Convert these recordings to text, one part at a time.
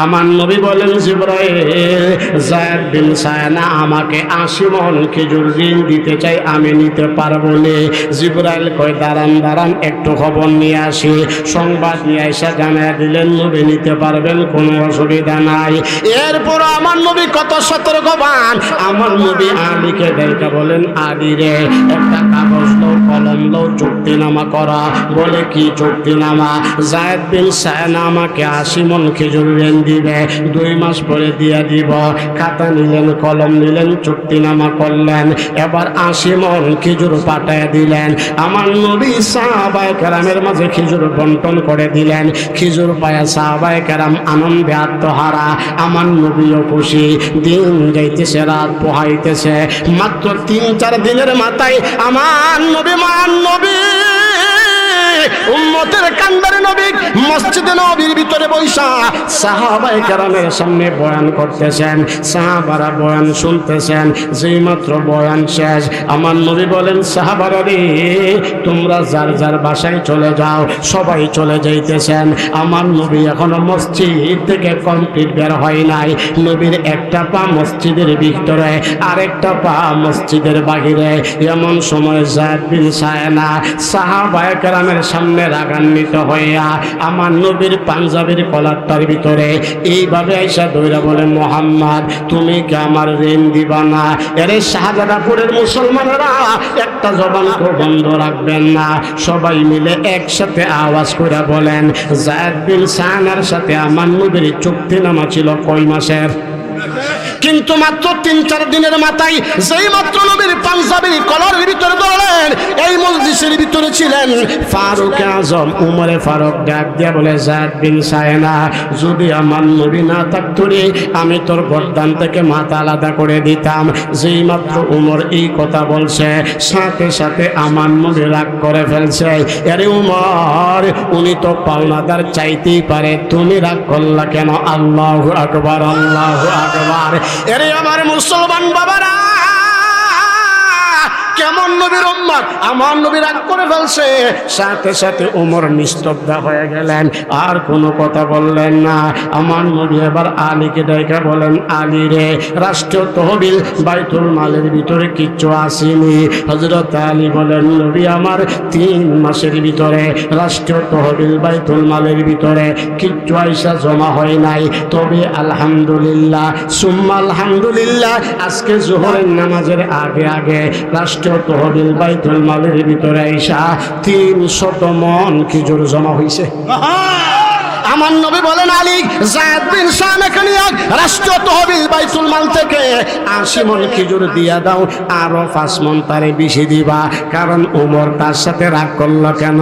আমার নবী বলেন, জিবরাইল, যায়েদ বিন সায়না আমাকে 80 মণ খেজুর ঋণ দিতে চাই, আমি নিতে পারবো না। জিবরাইল কয়, দাঁড়ান একটু খবর নিয়ে আসি। সংবাদ নিয়ে এসে জানিয়ে দিলেন, নবী নিতে পারবেন, কোনো অসুবিধা নাই। এরপর আমার নবী কত সতর্কবান। আমার নবী আলীকে দেখে বলেন, আলী রে, একটা কাগজ লো, কলম লো, চুক্তিনামা করা। বলে, কি চুক্তিনামা? যায়েদ বিন সায়না আমাকে 80 মণ খেজুর ঋণ দিবে, 2 মাস পরে দিয়ে দিব। খাতা নিলেন, কলম নিলেন, চুক্তিনামা করলেন। এবার 80 মণ খেজুর পাঠায় দিলেন। আমার নবী সাহাবায়ে কেরামের মাঝে খেজুর বন্টন করে দিলেন। খেজুর পায়া সাহাবায়ে কেরাম আনন্দে আত্মহারা। আমার নবীও খুশি। দিন যাইতেছে, রাত পোহাইতেছে। মাত্র 3-4 দিনের মাথায় আমার নবী, মান নবী, উম্মতের কান্দারে নবী মসজিদে নবীর ভিতরে বৈশা সাহাবায়ে কেরামের সামনে বয়ান করতেছেন। সাহাবারা বয়ান শুনতেছেন। যেই মাত্র বয়ান শেষ, আমার নবী বলেন, সাহাবারা রে, তোমরা যার যার বাসায় চলে যাও। সবাই চলে যাইতেছেন। আমার নবী এখনো মসজিদ থেকে কমপ্লিট বের হয় নাই। নবীর একটা পা মসজিদের ভিতরে, আরেকটা পা মসজিদের বাহিরে। এমন সময় যায়েদ বিন সায়না সাহাবায়ে কেরামের সামনে রাগান্বিত হইয়া আমার নবীর পাঞ্জাবির কলারটার ভিতরে এইভাবে আইসা দইরা বলে, মোহাম্মদ, তুমি কি আমার ঋণ দিবা না? এরে শাহজাদাপুরের মুসলমানেরা, একটা জবান তো বন্ধ রাখবেন না। সবাই মিলে একসাথে আওয়াজ করে বলেন, যায়েদ বিন সায়নার সাথে আমার নবীর চুক্তিনামা ছিল কয় মাসের? কিন্তু মাত্র 3-4 দিনের মাথায় যেই মাত্র নবীর পাঞ্জাবির কলারের ভিতরে ধরলেন, এই মজলিসের ভিতরে ছিলেন ফারুক আজম উমরে ফারুক। ডাক দিয়া বলে, যায়েদ বিন সায়না, যদি আমার নবী না থাকতো রে, আমি তোর গর্দান থেকে মাথা আলাদা করে দিতাম। যেই মাত্র উমর এই কথা বলছে, সাথে সাথে আমার নবী রাগ করে ফেলছে। আরে উমর, উনি তো পাওনাদার, চাইতেই পারে, তুমি রাগ করলা কেন? আল্লাহু আকবার, আল্লাহু আকবার। এরে আমার মুসলমান বাবারা, কেমন নবীর উম্মত! আমার নবী রাগ করে ফেলছে। সাথে সাথে ওমর নিস্তব্ধ হয়ে গেলেন, আর কোনো কথা বললেন না। আমার নবী এবার আলীকে ডেকে বলেন, আলী রে, রাষ্ট্রীয় তহবিল বাইতুল মালের ভিতরে কিচ্ছু আসেনি। হযরত আলী বলেন, নবী আমার 3 মাসের ভিতরে রাষ্ট্রীয় তহবিল বাইতুল মালের ভিতরে কিচ্ছু আইসা জমা হয় নাই। তবে আলহামদুলিল্লাহ, সুম্মা আলহামদুলিল্লাহ, আজকে জোহরের নামাজের আগে আগে রাষ্ট্রীয় তহবিল বাইতুল মালের ভিতরে আইসা 300 মণ খেজুর জমা হইছে। আমার নবী বলেন, আলী, যায়েদ বিন সায়নাকে নিয়ে রাষ্ট্রীয় তহবিল বাইতুল মাল থেকে 80 মণ খেজুর দিয়া দাও, আরো 5 মণ তারে বেশি দিবা। কারণ ওমর তার সাথে রাগ করলো কেন?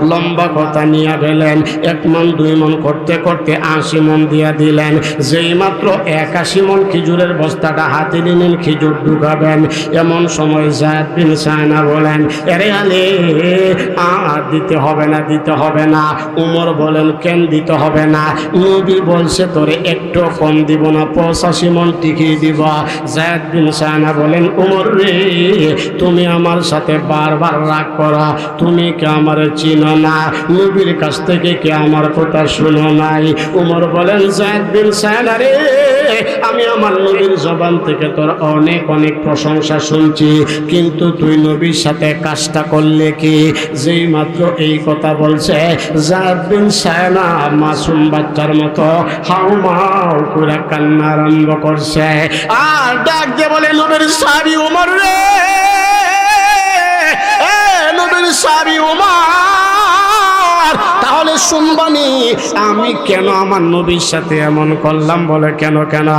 লম্বা কথা নিয়ে গেলেন। 1 মণ 2 মণ করতে করতে 80 মণ দিয়া দিলেন। যেই মাত্র 81 মণ খেজুরের বস্তাটা হাতে নিলেন, খেজুর ঢুকাবেন, এমন সময় যায়েদ বিন সায়না বলেন, আরে আলী, আর দিতে হবে না, দিতে হবে না। ওমর বলেন, কেন দিতে হবে না? নবী বলছে, তোরে একটু কম দিব না, 85 মণ টিকিয়ে দিব। যায়েদ বিন সায়না বলেন, ওমর রে, তুমি আমার সাথে বারবার রাগ করো, তুমি কি আমার চিনো না? নবীর কাছ থেকে কি আমার কথা শুনো নাই? ওমর বলেন, যায়েদ বিন সায়না রে, আমি আমার নবীর জবান থেকে তোর অনেক অনেক প্রশংসা শুনছি, কিন্তু তুই নবীর সাথে কাজটা করলে কি? যেই মাত্র এই কথা বলছে, যায়েদ বিন সায়না মাসুম বাচ্চার মতো হাউমাউ করে কান্না আরম্ভ করছে। আর ডাক দিয়ে বলে, নবীর সাহাবী ওমর রে, নবীর সাহাবী ওমর, তাহলে শুনবানি আমি কেন আমার নবীর সাথে এমন করলাম? বলে, কেন কেন?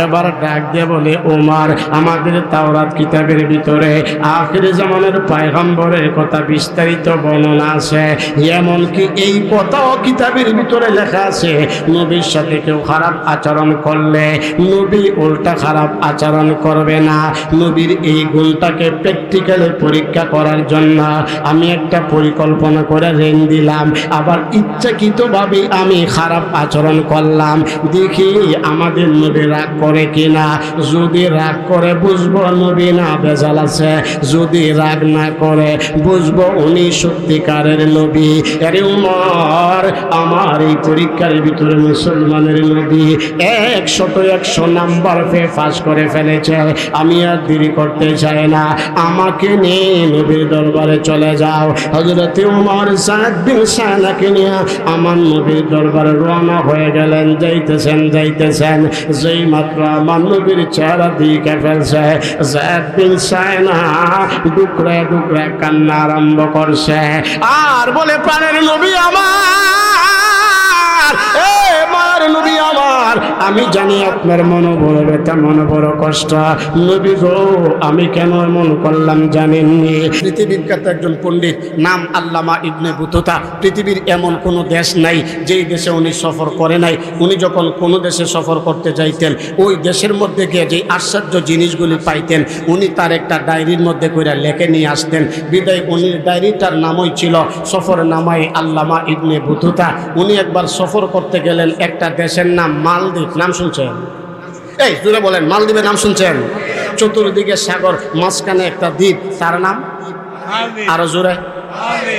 এবার ডাক দিয়ে বলে, ওমর, আমাদের তাওরাত কিতাবের ভিতরে আখিরি জামানের পয়গম্বরের কথা বিস্তারিত বর্ণনা আছে। এমনকি এই কথাও কিতাবের ভিতরে লেখা আছে, নবীর সাথে কেউ খারাপ আচরণ করলে নবী উল্টা খারাপ আচরণ করবে না। নবীর এই গুণটাকে প্র্যাকটিক্যালি পরীক্ষা করার জন্য আমি একটা পরিকল্পনা করে ঋণ দিলাম। আবার ইচ্ছাকৃতভাবে আমি খারাপ আচরণ করলাম, দেখি আমাদের নবী রাগ করে কিনা। যদি রাগ করে বুঝবো নবী না ভেজাল আছে, যদি রাগ না করে বুঝবো উনি সত্যিকারের নবী। আরে উমর, আমার এই পরীক্ষার ভিতরে মুসলমানের নবী 100 নাম্বার পেয়ে পাস করে ফেলেছে। আমি আর দেরি করতে চাই না, আমাকে নিয়ে নবীর দরবারে চলে যাও। হযরত উমর সাদ বিন সানাকে নিয়ে আমার নবীর দরবারে রওনা হয়ে গেলেন। যাইতেছেন যেই মাত্র আমার নবীর চেহারা দিকে ফেলছে, সাদ বিন সানা ডুকরে ডুকরে কান্না আরম্ভ করছে আর বলে, প্রাণের নবী আমার, মার নবী আমার, আমি জানি আপনার মনে বড় ব্যথা, মনে বড় কষ্ট। নবী গো, আমি কেন এমন করলাম জানেননি? পৃথিবীর খ্যাত একজন পণ্ডিত, নাম আল্লামা ইবনে বুতুতা। পৃথিবীর এমন কোনো দেশ নাই যেই দেশে উনি সফর করে নাই। উনি যখন কোনো দেশে সফর করতে যাইতেন, ওই দেশের মধ্যে গিয়ে যে আশ্চর্য জিনিসগুলি পাইতেন উনি তার একটা ডায়েরির মধ্যে করে লেখে নিয়ে আসতেন। বিদায় উনি ডায়েরিটার নামই ছিল সফর নামাই আল্লামা ইবনে বুতুতা। উনি একবার সফর করতে গেলেন একটা দেশের নাম মালদ্বীপ। নাম শুনছেন? এই জুড়ে বলেন, মালদ্বীপের নাম শুনছেন? চতুর্দিকে সাগর, মাঝখানে একটা দ্বীপ, তার নাম আরো জোরে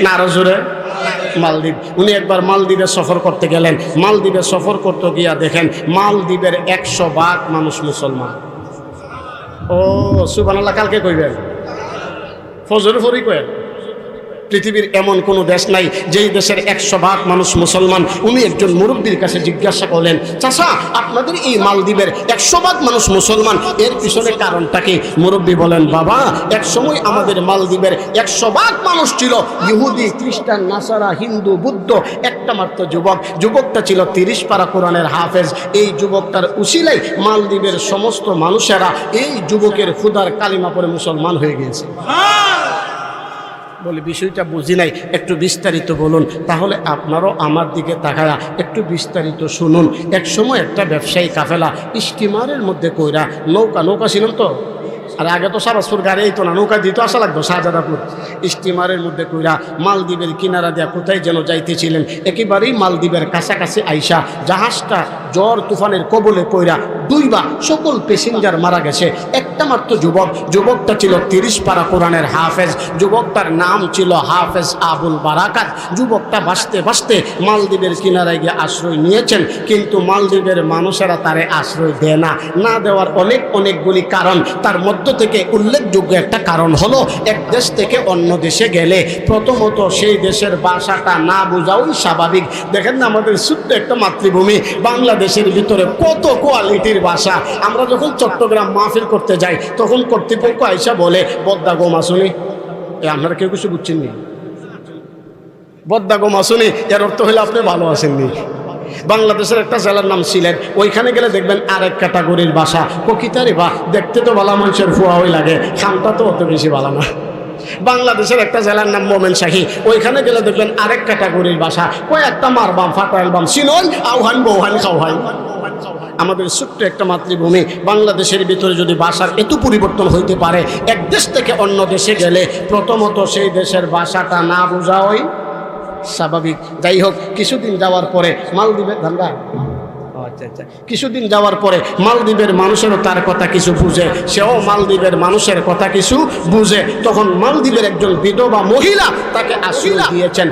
না, আরো জোরে, মালদ্বীপ। উনি একবার মালদ্বীপে সফর করতে গেলেন। মালদ্বীপে সফর করতে গিয়া দেখেন মালদ্বীপের 100% মানুষ মুসলমান। ও সুবহানাল্লাহ, কালকে কইবেন, ফজরে ফরি কয়েন। পৃথিবীর এমন কোনো দেশ নাই যেই দেশের 100% মানুষ মুসলমান। উনি একজন মুরব্বীর কাছে জিজ্ঞাসা করলেন, চাচা আপনাদের এই মালদ্বীপের 100% মানুষ মুসলমান, এর পিছনে কারণটা কি? মুরব্বী বলেন, বাবা এক সময় আমাদের মালদ্বীপের 100% মানুষ ছিল ইহুদি, খ্রিস্টান, নাসারা, হিন্দু, বুদ্ধ। একটা মাত্র যুবকটা ছিল 30 পারা কোরআনের হাফেজ। এই যুবকটার উসিলাই মালদ্বীপের সমস্ত মানুষেরা এই যুবকের খুদার কালিমা পড়ে মুসলমান হয়ে গিয়েছে। বলে, বিষয়টা বুঝি নাই, একটু বিস্তারিত বলুন। তাহলে আপনারও আমার দিকে তাকায়া একটু বিস্তারিত শুনুন। এক সময় একটা ব্যবসায়ী কাফেলা স্টিমারের মধ্যে কইরা, নৌকা ছিলাম তো, আর আগে তো সাবাসপুর গাড়ি এই তো না, নৌকা দিতে আসা লাগতো শাহজাদাপুর। স্টিমারের মধ্যে কইরা মালদ্বীপের কিনারা দেয়া কোথায় যেন যাইতেছিলেন। একেবারেই মালদ্বীপের কাছাকাছি আইসা জাহাজটা ঝড় তুফানের কবলে পইরা দুইবার সকল প্যাসেঞ্জার মারা গেছে। একটা মাত্র যুবকটা ছিল 30 পারা কোরআনের হাফেজ। যুবকটার নাম ছিল হাফেজ আবুল বারাকাত। যুবকটা বাঁচতে মালদ্বীপের কিনারায় গিয়ে আশ্রয় নিয়েছেন, কিন্তু মালদ্বীপের মানুষেরা তারে আশ্রয় দেয় না দেওয়ার অনেকগুলি কারণ। তার মধ্য থেকে উল্লেখযোগ্য একটা কারণ হলো, এক দেশ থেকে অন্য দেশে গেলে প্রথমত সেই দেশের ভাষাটা না বোঝাওই স্বাভাবিক। দেখেন না, আমাদের ছোট্ট একটা মাতৃভূমি বাংলাদেশের ভিতরে কত কোয়ালিটির ভাষা। আমরা যখন চট্টগ্রাম মাহফিল করতে যাই তখন কর্তৃপক্ষ আইসা বলে, বদ্দা গো মাসুনি। আপনারা কেউ কিছু বুঝছেন নি? বদ্দা গো মাসুনি এর অর্থ হলে আপনি ভালো আছেননি। বাংলাদেশের একটা জেলার নাম সিলেট, ওইখানে গেলে দেখবেন আরেক ক্যাটাগরির ভাষা। প্রকৃতারে বা দেখতে তো ভালো মানুষের ফুয়াই লাগে, খামটা তো অত বেশি ভালো না। বাংলাদেশের একটা জেলার নাম মোমেনশাহী, ওইখানে গেলে দেখবেন আরেক ক্যাটাগরির ভাষা। কয়েকটা মারবাম ফাটাইলবাম সিনন আউহান বৌহান খাওহান। আমাদের ছোট্ট একটা মাতৃভূমি বাংলাদেশের ভিতরে যদি ভাষার এত পরিবর্তন হইতে পারে, এক দেশ থেকে অন্য দেশে গেলে প্রথমত সেই দেশের ভাষাটা না বোঝাই স্বাভাবিক। যাই হোক, কিছুদিন যাওয়ার পরে মালদ্বীপের কিছুদিন যাওয়ার পরে মালদ্বীপের মানুষেরও তার কথা কিছু বুঝে, সেও মালদ্বীপের মানুষের কথা কিছু বুঝে। তখন মালদ্বীপের একজন বিধবা মহিলা তাকে আশ্রয় দিয়েছেন।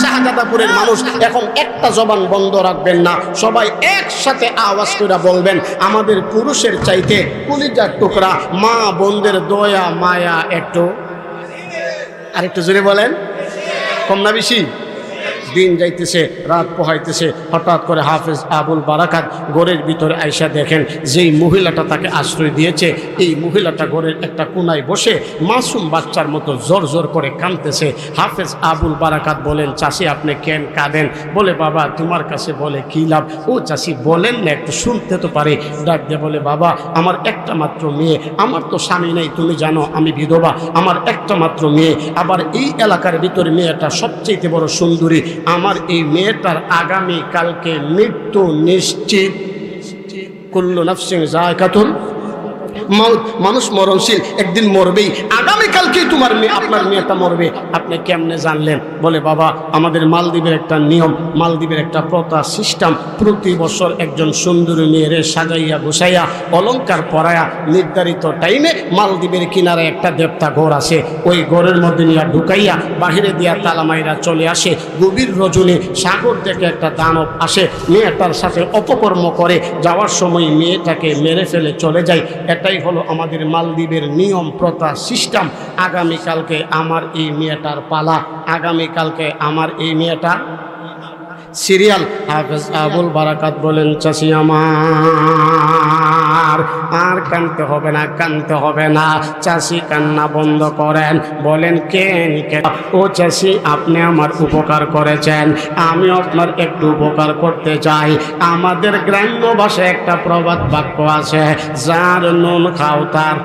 শাহজাদাপুরের মানুষ এখন একটা জবান বন্ধ রাখবেন না, সবাই একসাথে আওয়াজ করে বলবেন, আমাদের পুরুষের চাইতে কলিজার টুকরা মা বোনদের দয়া মায়া একটু, আরেকটু জোরে বলেন, কম না বেশি? দিন যাইতেছে, রাত পোহাইতেছে, হঠাৎ করে হাফেজ আবুল বারাকাত ঘরের ভিতরে আইসা দেখেন যেই মহিলাটা তাকে আশ্রয় দিয়েছে, এই মহিলাটা ঘরের একটা কোনায় বসে মাসুম বাচ্চার মতো জোর জোর করে কাঁদতেছে। হাফেজ আবুল বারাকাত বলেন, চাষি আপনি কেন কাঁদেন? বলে, বাবা তোমার কাছে বলে কি লাভ? ও চাষি বলেন না, একটু শুনতে তো পারি। ডাক দিয়ে বলে, বাবা আমার একটা মাত্র মেয়ে, আমার তো স্বামী নেই, তুমি জানো আমি বিধবা, আমার একটা মাত্র মেয়ে, আবার এই এলাকার ভিতরে মেয়েটা সবচেয়ে বড় সুন্দরী। আমার এই মেয়েটার আগামী কালকে মৃত্যু নিশ্চিত। কুল্লু নাফসিন যায়কাতুল মাউত, মানুষ মরণশীল, একদিন মরবেই। আগামী আগামীকালকেই তোমার মেয়ে, আপনার মেয়েটা মরবে। আপনি কেমনে জানলেন? বলে বাবা, আমাদের মালদ্বীপের একটা নিয়ম, মালদ্বীপের একটা প্রথা সিস্টেম, প্রতি বছর একজন সুন্দরী মেয়েরে সাজাইয়া গুছাইয়া অলংকার পরাইয়া নির্ধারিত টাইমে মালদ্বীপের কিনারে একটা দেবতা ঘর আছে, ওই ঘরের মধ্যে নিয়ে ঢুকাইয়া বাহিরে দিয়া তালামাইরা চলে আসে। গভীর রজনী সাগর থেকে একটা দানব আসে, মেয়েটার সাথে অপকর্ম করে, যাওয়ার সময় মেয়েটাকে মেরে ফেলে চলে যায়। এটাই হলো আমাদের মালদ্বীপের নিয়ম, প্রথা, সিস্টেম। আগামীকালকে আমার এই মেয়েটার পালা, আগামীকালকে আমার এই মেয়েটা সিরিয়াল। হাফেজ আবুল বারাকাত বলেন, চাচি আমার আর কানতে হবে না, কানতে হবে না। চাচি কান্না বন্ধ করেন। বলেন কেন? ও চাচি, আপনি আমার উপকার করেছেন, আমি আপনার একটু উপকার করতে চাই। আমাদের গ্রাম্য ভাষায় একটা প্রবাদ বাক্য আছে, যার নুন খাও তার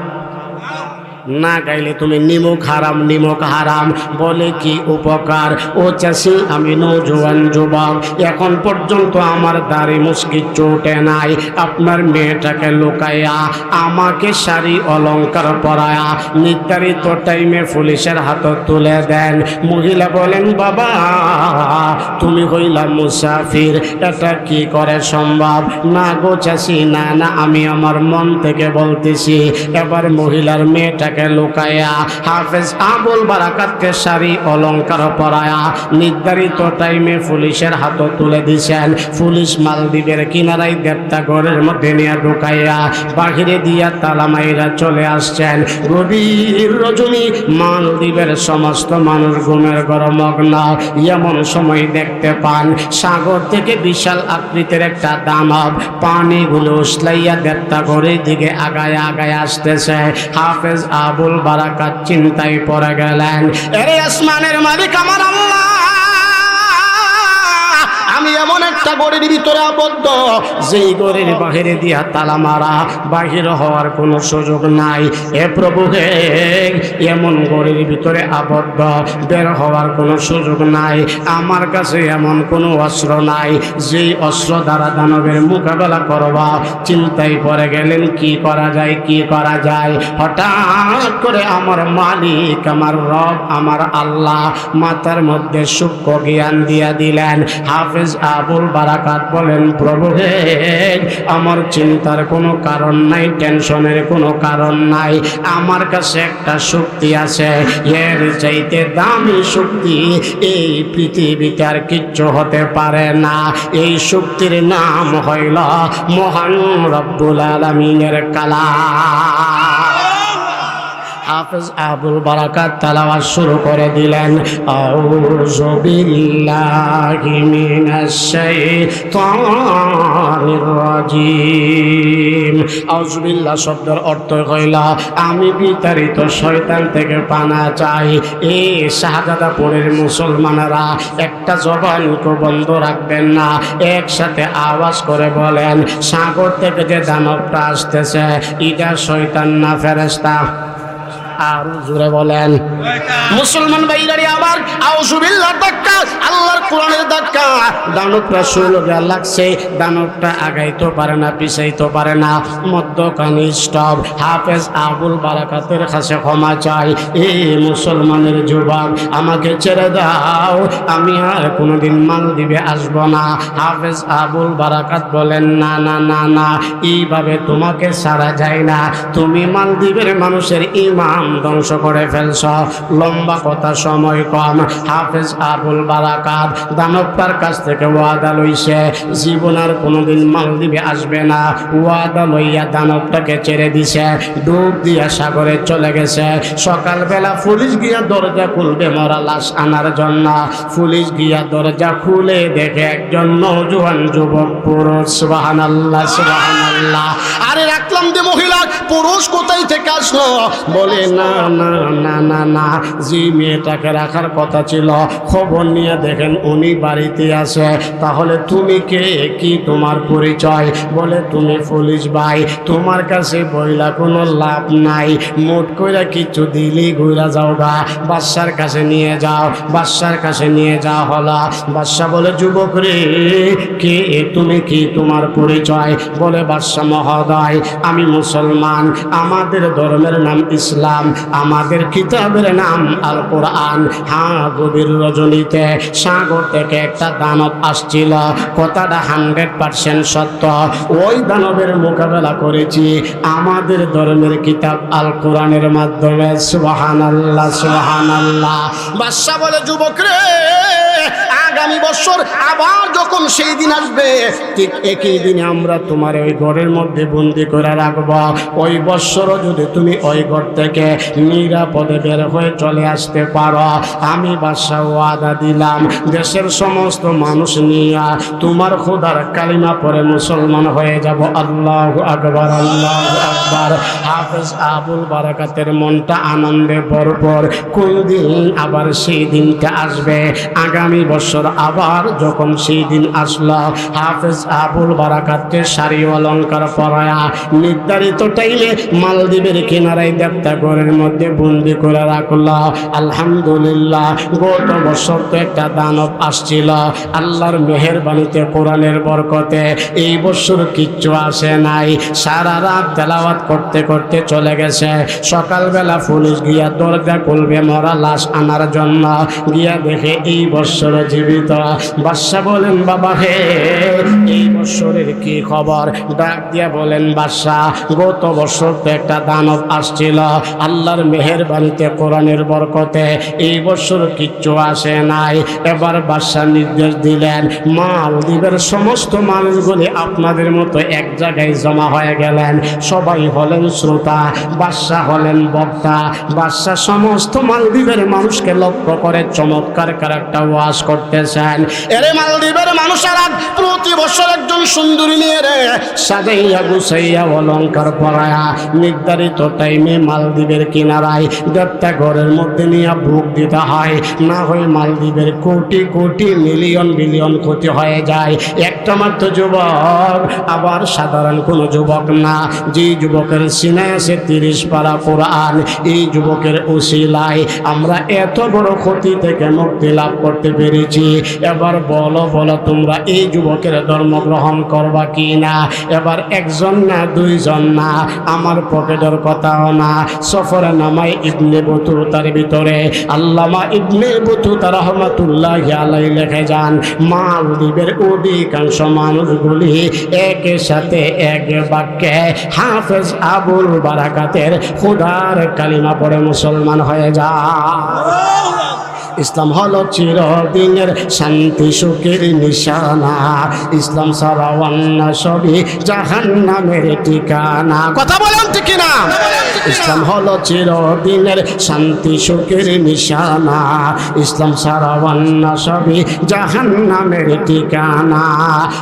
না গাইলে তুমি নিমুখ হারাম, নিমুখ হারাম। বলে কি উপকার? ও চাষি, আমি নৌজওয়ান যুবক, এখন পর্যন্ত আমার দাড়ি মুসকি চোটে নাই। আপনার মেয়েটাকে লুকাইয়া আমাকে শাড়ি অলংকার পরায়া নির্ধারিত টাইমে পুলিশের হাতে তুলে দেন। মহিলা বলেন, বাবা তুমি হইলা মুসাফির, এটা কি করে সম্ভব? না গো চাষি, না না, আমি আমার মন থেকে বলতেছি। এবার মহিলার মেয়েটাকে লুকাইয়া হাফেজ আবুল বারাকাতকে শাড়ি অলংকার পরায়া নির্ধারিত টাইমে পুলিশের হাতে তুলে দিছেন। পুলিশ মালদ্বীপের কিনারায় দেবতা ঘরের মধ্যে নিয়ে ঢুকাইয়া বাহিরে দিয়া তালামাইরা চলে আসছেন। গভীর রজনী মালদ্বীপের সমস্ত মানুষ ঘুমের ঘরে মগ্ন। এমন সময় দেখতে পান সাগর থেকে বিশাল আকৃতির একটা দানব পানিগুলো উছলাইয়া দেবতা ঘরের দিকে আগায় আগায় আসতেছে। হাফেজ আবুল বারাকাত চিন্তায় পড়ে গেলেন, এরে আসমানের মালিক আমার আল্লাহ, আমি এমন একটা ঘরের ভিতরে আবদ্ধ, যেই ঘরের বাহিরে দিয়া তালা মারা, বাহির হওয়ার কোনো সুযোগ নাই। এ প্রভু হে, এমন ঘরের ভিতরে আবদ্ধ, বের হওয়ার কোনো সুযোগ নাই। আমার কাছে এমন কোনো অস্ত্র নাই যেই অস্ত্র দ্বারা দানবের মোকাবেলা করবা। চিন্তায় পড়ে গেলেন, কি করা যায়, কি করা যায়। হঠাৎ করে আমার মালিক, আমার রব, আমার আল্লাহ মাথার মধ্যে সূক্ষ্ম জ্ঞান দিয়া দিলেন। হাফেজ আবুল বারাকাত বলেন, প্রভু হে, আমার চিন্তার কোনো কারণ নাই, টেনশনের কোনো কারণ নাই। আমার কাছে একটা শক্তি আছে, এর চাইতে দামি শক্তি এই পৃথিবীতে আর কিচ্ছু হতে পারে না। এই শক্তির নাম হইল মহান রব্বুল আলামিনের কালাম। হাফেজ আবুল বারাকাত তেলাওয়াত শুরু করে দিলেন, আউযু বিল্লাহি মিনাশ শাইতানির রাজিম। আউযু বিল্লাহ শব্দের অর্থ হইল আমি বিতাড়িত শয়তান থেকে পানা চাই। এই শাহাদাতপুরের মুসলমানেরা একটা জবানকে বন্ধ রাখবেন না, একসাথে আওয়াজ করে বলেন, সাগর থেকে যে দানবটা আসতেছে, এটা শয়তান না ফেরেশতা? আর জোরে বলেন। মুসলমান ভাইরারি আবার আউযুবিল্লাহ ধাক্কা, আল্লাহর কোরআনের ধাক্কা। দানবটা শুরুটা লাগছে, দানবটা আগাইতে পারে না, পিছাইতে পারে না, মধ্যখানে স্টপ। হাফেজ আবুল বারাকাতের কাছে ক্ষমা চাই, এই মুসলমানের যুবক আমাকে ছেড়ে দাও, আমি আর কোনোদিন মালদ্বীপে আসবো না। হাফেজ আবুল বারাকাত বলেন, না না না না, এইভাবে তোমাকে ছাড়া যায় না। তুমি মালদ্বীপের মানুষের ইমান ধ্বংস করে ফেলছ। লম্বা কথা, সময় কম। হাফেজ আবুল বারাকাত দানবটার কাছ থেকে ওয়াদা লইছে, জীবন আর কোনোদিন মালদ্বীপে আসবে না। ওয়াদা লইয়া দানবটাকে ছেড়ে দিছে, ডুব দিয়া সাগরে চলে গেছে। সকালবেলা পুলিশ গিয়া দরজা খুলবে মরা লাশ আনার জন্য। পুলিশ গিয়া দরজা খুলে দেখে একজন নওজোয়ান যুবক পুরুষ। সুবহানাল্লাহ, সুবহানাল্লাহ। আরে রাখলাম যে মহিলা, পুরুষ কোথায় থেকে আসলো? বলে, না না না না না, যে মেয়েটাকে রাখার কথা ছিল, খবর নিয়ে দেখেন উনি বাড়িতে আছে। তাহলে তুমি কে, কি তোমার পরিচয়? বলে, তুমি পুলিশ ভাই, তোমার কাছে বইলা কোনো লাভ নাই, মোট কইরা কিছু দিলি ঘুরা যাও গা, বাদশার কাছে নিয়ে যাও। বাদশার কাছে নিয়ে যাওয়া হলো। বাদশা বলে, যুবক রে, কে তুমি, কি তোমার পরিচয়? বলে, বাদশা মহোদয়, আমি মুসলমান, আমাদের ধর্মের নাম ইসলাম, আমাদের কিতাবের নাম আল কোরআন। হ্যাঁ, গভীর রজনীতে সাগর থেকে একটা দানব আসছিল, কথাটা 100% সত্য। ওই দানবের মোকাবেলা করেছি আমাদের ধর্মের কিতাব আল কোরআনের মাধ্যমে। সুবহানাল্লাহ, সুবহানাল্লাহ। বাদশা বলে, যুবক রে, আগামী বছর আবার যখন সেই দিন আসবে, ঠিক একই দিনে আমরা তোমার ওই ঘরের মধ্যে বন্দি করে রাখবো। ওই বছরও যদি তুমি ওই ঘর থেকে নিরাপদে বের হয়ে চলে আসতে পারো, আমি বাদশা ওয়াদা দিলাম দেশের সমস্ত মানুষ নিয়ে তোমার খোদার কালিমা পড়ে মুসলমান হয়ে যাব। আল্লাহু আকবার, আল্লাহু আকবার। হাফেজ আবুল বারাকাতের মনটা আনন্দে ভরপুর। কোন দিন আবার সেই দিনটা আসবে? আগামী বছর আবার যখন সেই দিন আসলো, হাফেজ আবুল বারাকাতকে শাড়ি অলঙ্কার পরায়া নির্ধারিত টাইমে মালদ্বীপের কিনারায় দেবতাগড়ের মধ্যে বন্দি করে রাখলো। আলহামদুলিল্লাহ, গত বছর তো একটা দানব আসছিল, আল্লাহর মেহেরবানিতে কোরআনের বরকতে এই বছর কিচ্ছু আসে নাই। সারা রাত তেলাওয়াত করতে করতে চলে গেছে। সকালবেলা পুলিশ গিয়া দরজা খুলবে মরা লাশ আনার জন্য, গিয়া দেখে এই বছর জীবিত। বাদশা বলেন, বাবা হে, এই বছরের কি খবর? ডাক দিয়া বলেন, বাদশা, গত বছর তো একটা দানব আসছিল, আল্লাহর মেহেরবানিতে কোরআনের বরকতে এই বছর কিচ্ছু আসে নাই। এবার বাদশা নির্দেশ দিলেন, মালদ্বীপের সমস্ত মানুষগুলি আপনাদের মতো এক জায়গায় জমা হয়ে গেলেন। সবাই হলেন শ্রোতা, বাদশা হলেন বক্তা। বাদশা সমস্ত মালদ্বীপের মানুষকে লক্ষ্য করে চমৎকার একটা ওয়াজ করতেছেন। এরে মালদ্বীপের মানুষেরা, প্রতি বছর একজন সুন্দরী নিয়ে রে সাজাইয়া গুছাইয়া অলঙ্কার পরায়া নির্ধারিত টাইমে মালদ্বীপের কিনারায় দেবতাগড়ের মধ্যে নিয়ে ভোগ দিতে হয়, না হয় মালদ্বীপের কোটি কোটি মিলিয়ন বিলিয়ন ক্ষতি হয়ে যায়। একটা মাত্র যুবক, আবার সাধারণ কোনো যুবক না, যে যুবকের সিনায় আছে 30 পারা কোরআন, এই যুবকের উসিলায় আমরা এত বড় ক্ষতি থেকে মুক্তি লাভ করতে পেরেছি। এবার বলো বলো, তোমরা এই যুবকের ধর্ম গ্রহণ করবা কি না? এবার একজন না, দুইজন না, আমার পকেটের কথাও না, সফরে নামাই ইবনে বতুতার ভিতরে আল্লামা ইবনে বতুতা রহমাতুল্লাহি আলাইহি লিখে যান, মালদ্বীপের অধিকাংশ মানুষগুলি একের সাথে এক বাক্যে হাফেজ আবুল বারাকাতের খোদার কালিমা পড়ে মুসলমান হয়ে যায়। ইসলাম হলো চিরদিনের শান্তি সুখের নিশানা, ইসলাম ছাড়া অন্য সবই জাহান্নামের ঠিকানা। কথা বলেন ঠিক না? ইসলাম হলো চিরদিনের শান্তি সুখের নিশানা, ইসলাম ছাড়া অন্য সবই জাহান্নামের ঠিকানা।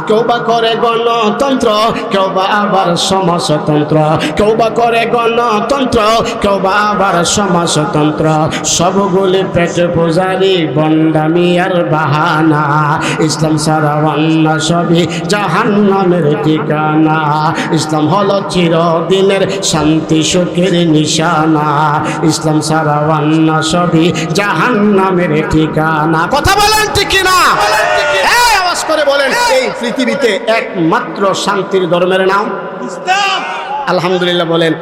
কেউ বা করে গণতন্ত্র, কেউ বা আবার সমাজতন্ত্র, কেউ বা করে গণতন্ত্র, কেউ বা আবার সমাজতন্ত্র, সবগুলি পেটে পূজারি বন্ডামি আর বাহানা, ইসলাম ছাড়া অন্য সবই জাহান্নামের ঠিকানা। ইসলাম হলো চিরদিনের শান্তি সুখের নিশানা, ইসলাম ছাড়া অন্য সবই জাহান্নামের ঠিকানা। কথা বলেন ঠিক না? আওয়াজ করে বলেন, এই পৃথিবীতে একমাত্র শান্তির ধর্মের নাম ইসলাম। আলহামদুলিল্লাহ বলেন।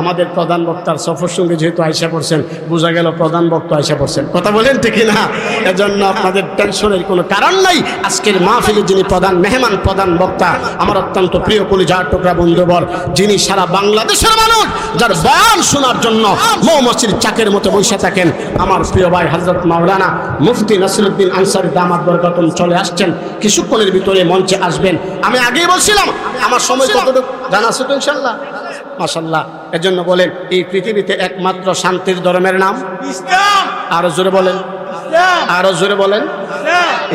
আমাদের প্রধান বক্তার সফর সঙ্গে যেহেতু আয়সা পড়ছেন, বোঝা গেল প্রধান বক্তা আয়সা পড়ছেন। কথা বলেন ঠিক না? এজন্য আপনাদের টেনশনের কোনো কারণ নাই। আজকের মাহফিলে যিনি প্রধান মেহমান, প্রধান বক্তা, আমার অত্যন্ত প্রিয় কলিজার টুকরা বন্ধুবর, যিনি সারা বাংলাদেশের মানুষ যার বয়ান শোনার জন্য মৌমাছির চাকের মতো বসে থাকেন, আমার প্রিয় ভাই হযরত মাওলানা মুফতি নাসিরউদ্দিন আনসারী দামাত বরকাতুম চলে আসছেন। কিছুক্ষণের ভিতরে মঞ্চে আসবেন। আমি আগেই বলছিলাম আমার সময় কতটুকু জানা আছে তো ইনশাআল্লাহ, মাশাআল্লাহ। এজন্য বলেন, এই পৃথিবীতে একমাত্র শান্তির ধর্মের নাম ইসলাম। আরো জোরে বলেন, আরো জোরে বলেন,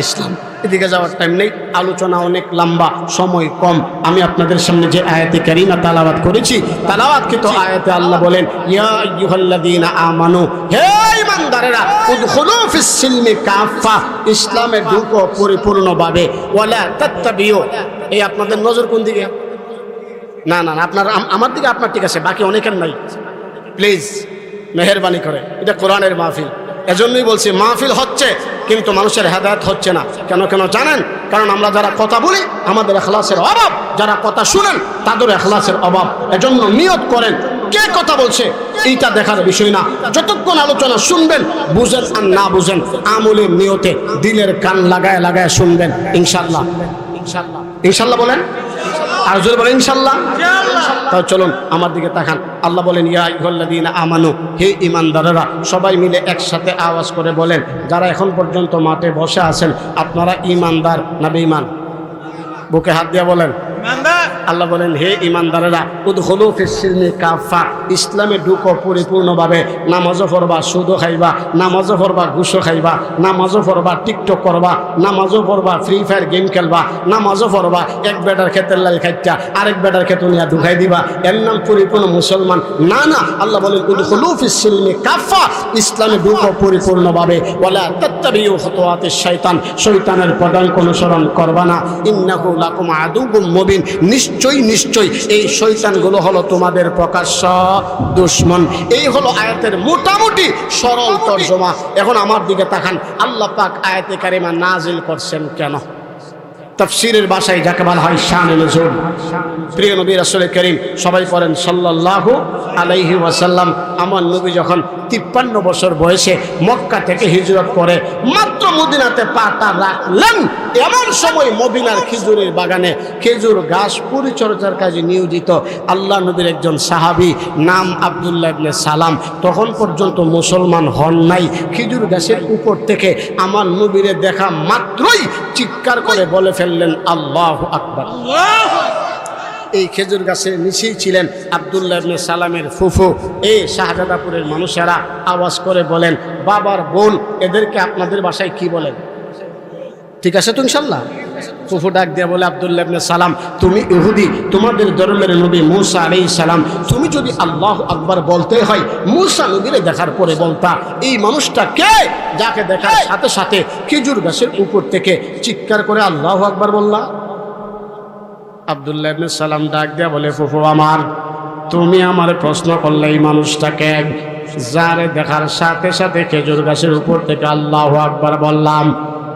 ইসলাম। এদিকে যাওয়ার টাইম নেই, আলোচনা অনেক লম্বা, সময় কম। আমি আপনাদের সামনে যে আয়াতে কারিমা তেলাওয়াত করেছি, তেলাওয়াতকৃত আয়াতে আল্লাহ বলেন, ইয়া আইয়ুহাল্লাযীনা আমানু, হে ঈমানদারেরা, উদখুলু ফিস সিলমি কাফা, ইসলামে ঢুকো পরিপূর্ণভাবে, ওয়ালা তাত্তাবিউ। এই আপনাদের নজর কোন দিকে? না না, আপনার আমার দিকে আপনার ঠিক আছে, বাকি অনেকের নাই। প্লিজ মেহেরবানি করে, এটা কোরআনের মাহফিল। এজন্যই বলছি, মাহফিল হচ্ছে কিন্তু মানুষের হেদায়েত হচ্ছে না। কেন কেন জানেন? কারণ আমরা যারা কথা বলি আমাদের ইখলাসের অভাব, যারা কথা শুনেন তাদের ইখলাসের অভাব। এজন্য নিয়ত করেন কে কথা বলছে এইটা দেখার বিষয় না। যতক্ষণ আলোচনা শুনবেন, বুঝেন আর না বুঝেন, আমলের নিয়তে দিলের কান লাগায় লাগায় শুনবেন। ইনশাআল্লাহ, ইনশাআল্লাহ, ইনশাআল্লাহ বলেন, আর জোরে বলেন ইনশাআল্লাহ। তাও চলুন আমার দিকে তাকান। আল্লাহ বলেন, ইয়া আইয়ুহাল্লাযীনা আমানু, হে ঈমানদারেরা, সবাই মিলে একসাথে আওয়াজ করে বলেন, যারা এখন পর্যন্ত মাঠে বসে আছেন, আপনারা ঈমানদার না বেঈমান? বুকে হাত দিয়ে বলেন আল্লাহ বলেন, হে ঈমানদারেরা, উদখুলু ফিস-সিলমি কাফা, ইসলামে ঢুকো পরিপূর্ণভাবে। নামাজও পড়বা, সুদও খাইবা, নামাজও পড়বা, ঘুষও খাইবা, নামাজও পড়বা, টিকটক করবা, নামাজও পড়বা, ফ্রি ফায়ার গেম খেলবা, নামাজও পড়বা, এক বেটার ক্ষেতের লাল খাইটা আরেক বেটার ক্ষেত নিয়ে ঢুকাই দিবা, এর নাম পরিপূর্ণ মুসলমান? না না, আল্লাহ বলেন উদখুলু ফিস-সিলমি কাফা, ইসলামে ঢুকো পরিপূর্ণভাবে। ওয়ালা তাত্তাবিউ খুতুওয়াতিশ শাইতান, শয়তানের পদাঙ্ক অনুসরণ করবা না। ইন্নাহু লাকুম আদুউম মুবিন, নিশ্চয়ই নিশ্চয়ই এই শয়তানগুলো হলো তোমাদের প্রকাশ্য দুশমন। এই হলো আয়াতের মোটামুটি সরল তর্জমা। এখন আমার দিকে তাকান, আল্লাহ পাক আয়াতে কারিমা নাজিল করছেন কেন? তাফসীরের ভাষায় যাকে বলা হয় শানে নুজুল। প্রিয় নবী রাসূল করিম, সবাই পড়েন সাল্লাল্লাহু আলাইহি ওয়াসাল্লাম। আমার নবী যখন 53 বছর বয়সে মক্কা থেকে হিজরত করে মাত্র মদিনাতে পাটা রাখলেন, এমন সময় মদিনার খেজুরের বাগানে খেজুর গাছ পরিচর্যার কাজে নিয়োজিত আল্লাহ নবীর একজন সাহাবী, নাম আব্দুল্লাহ ইবনে সালাম, তখন পর্যন্ত মুসলমান হন নাই। খেজুর গাছের উপর থেকে আমার নবীরে দেখা মাত্রই চিৎকার করে বলে ফেললেন, আল্লাহু আকবার। এই খেজুর গাছের নিচেই ছিলেন আব্দুল্লাহ ইবনে সালামের ফুফু। এই শাহজাদাপুরের মানুষেরা আওয়াজ করে বলেন, বাবার বোন, এদেরকে আপনাদের বাসায় কি বলেন? ঠিক আছে তো ইনশাআল্লাহ? ফুফু ডাক দিয়ে বলে, আব্দুল্লাহ ইবনে সালাম, তুমি ইহুদি, তোমাদের ধর্মের নবী মূসা আলাইহিস সালাম, তুমি যদি আল্লাহু আকবার বলতে হয়, মূসা নবীরে দেখার পরে বলতা। এই মানুষটা কে, যাকে দেখার সাথে সাথে খেজুর গাছের উপর থেকে চিৎকার করে আল্লাহু আকবার বললা? আব্দুল্লাহ ইবনে সালাম ডাক দিয়া বলে, ফুফু আমার, তুমি আমার প্রশ্ন করলে এই মানুষটাকে, যারে দেখার সাথে সাথে খেজুর গাছের উপর থেকে আল্লাহু আকবার বললাম,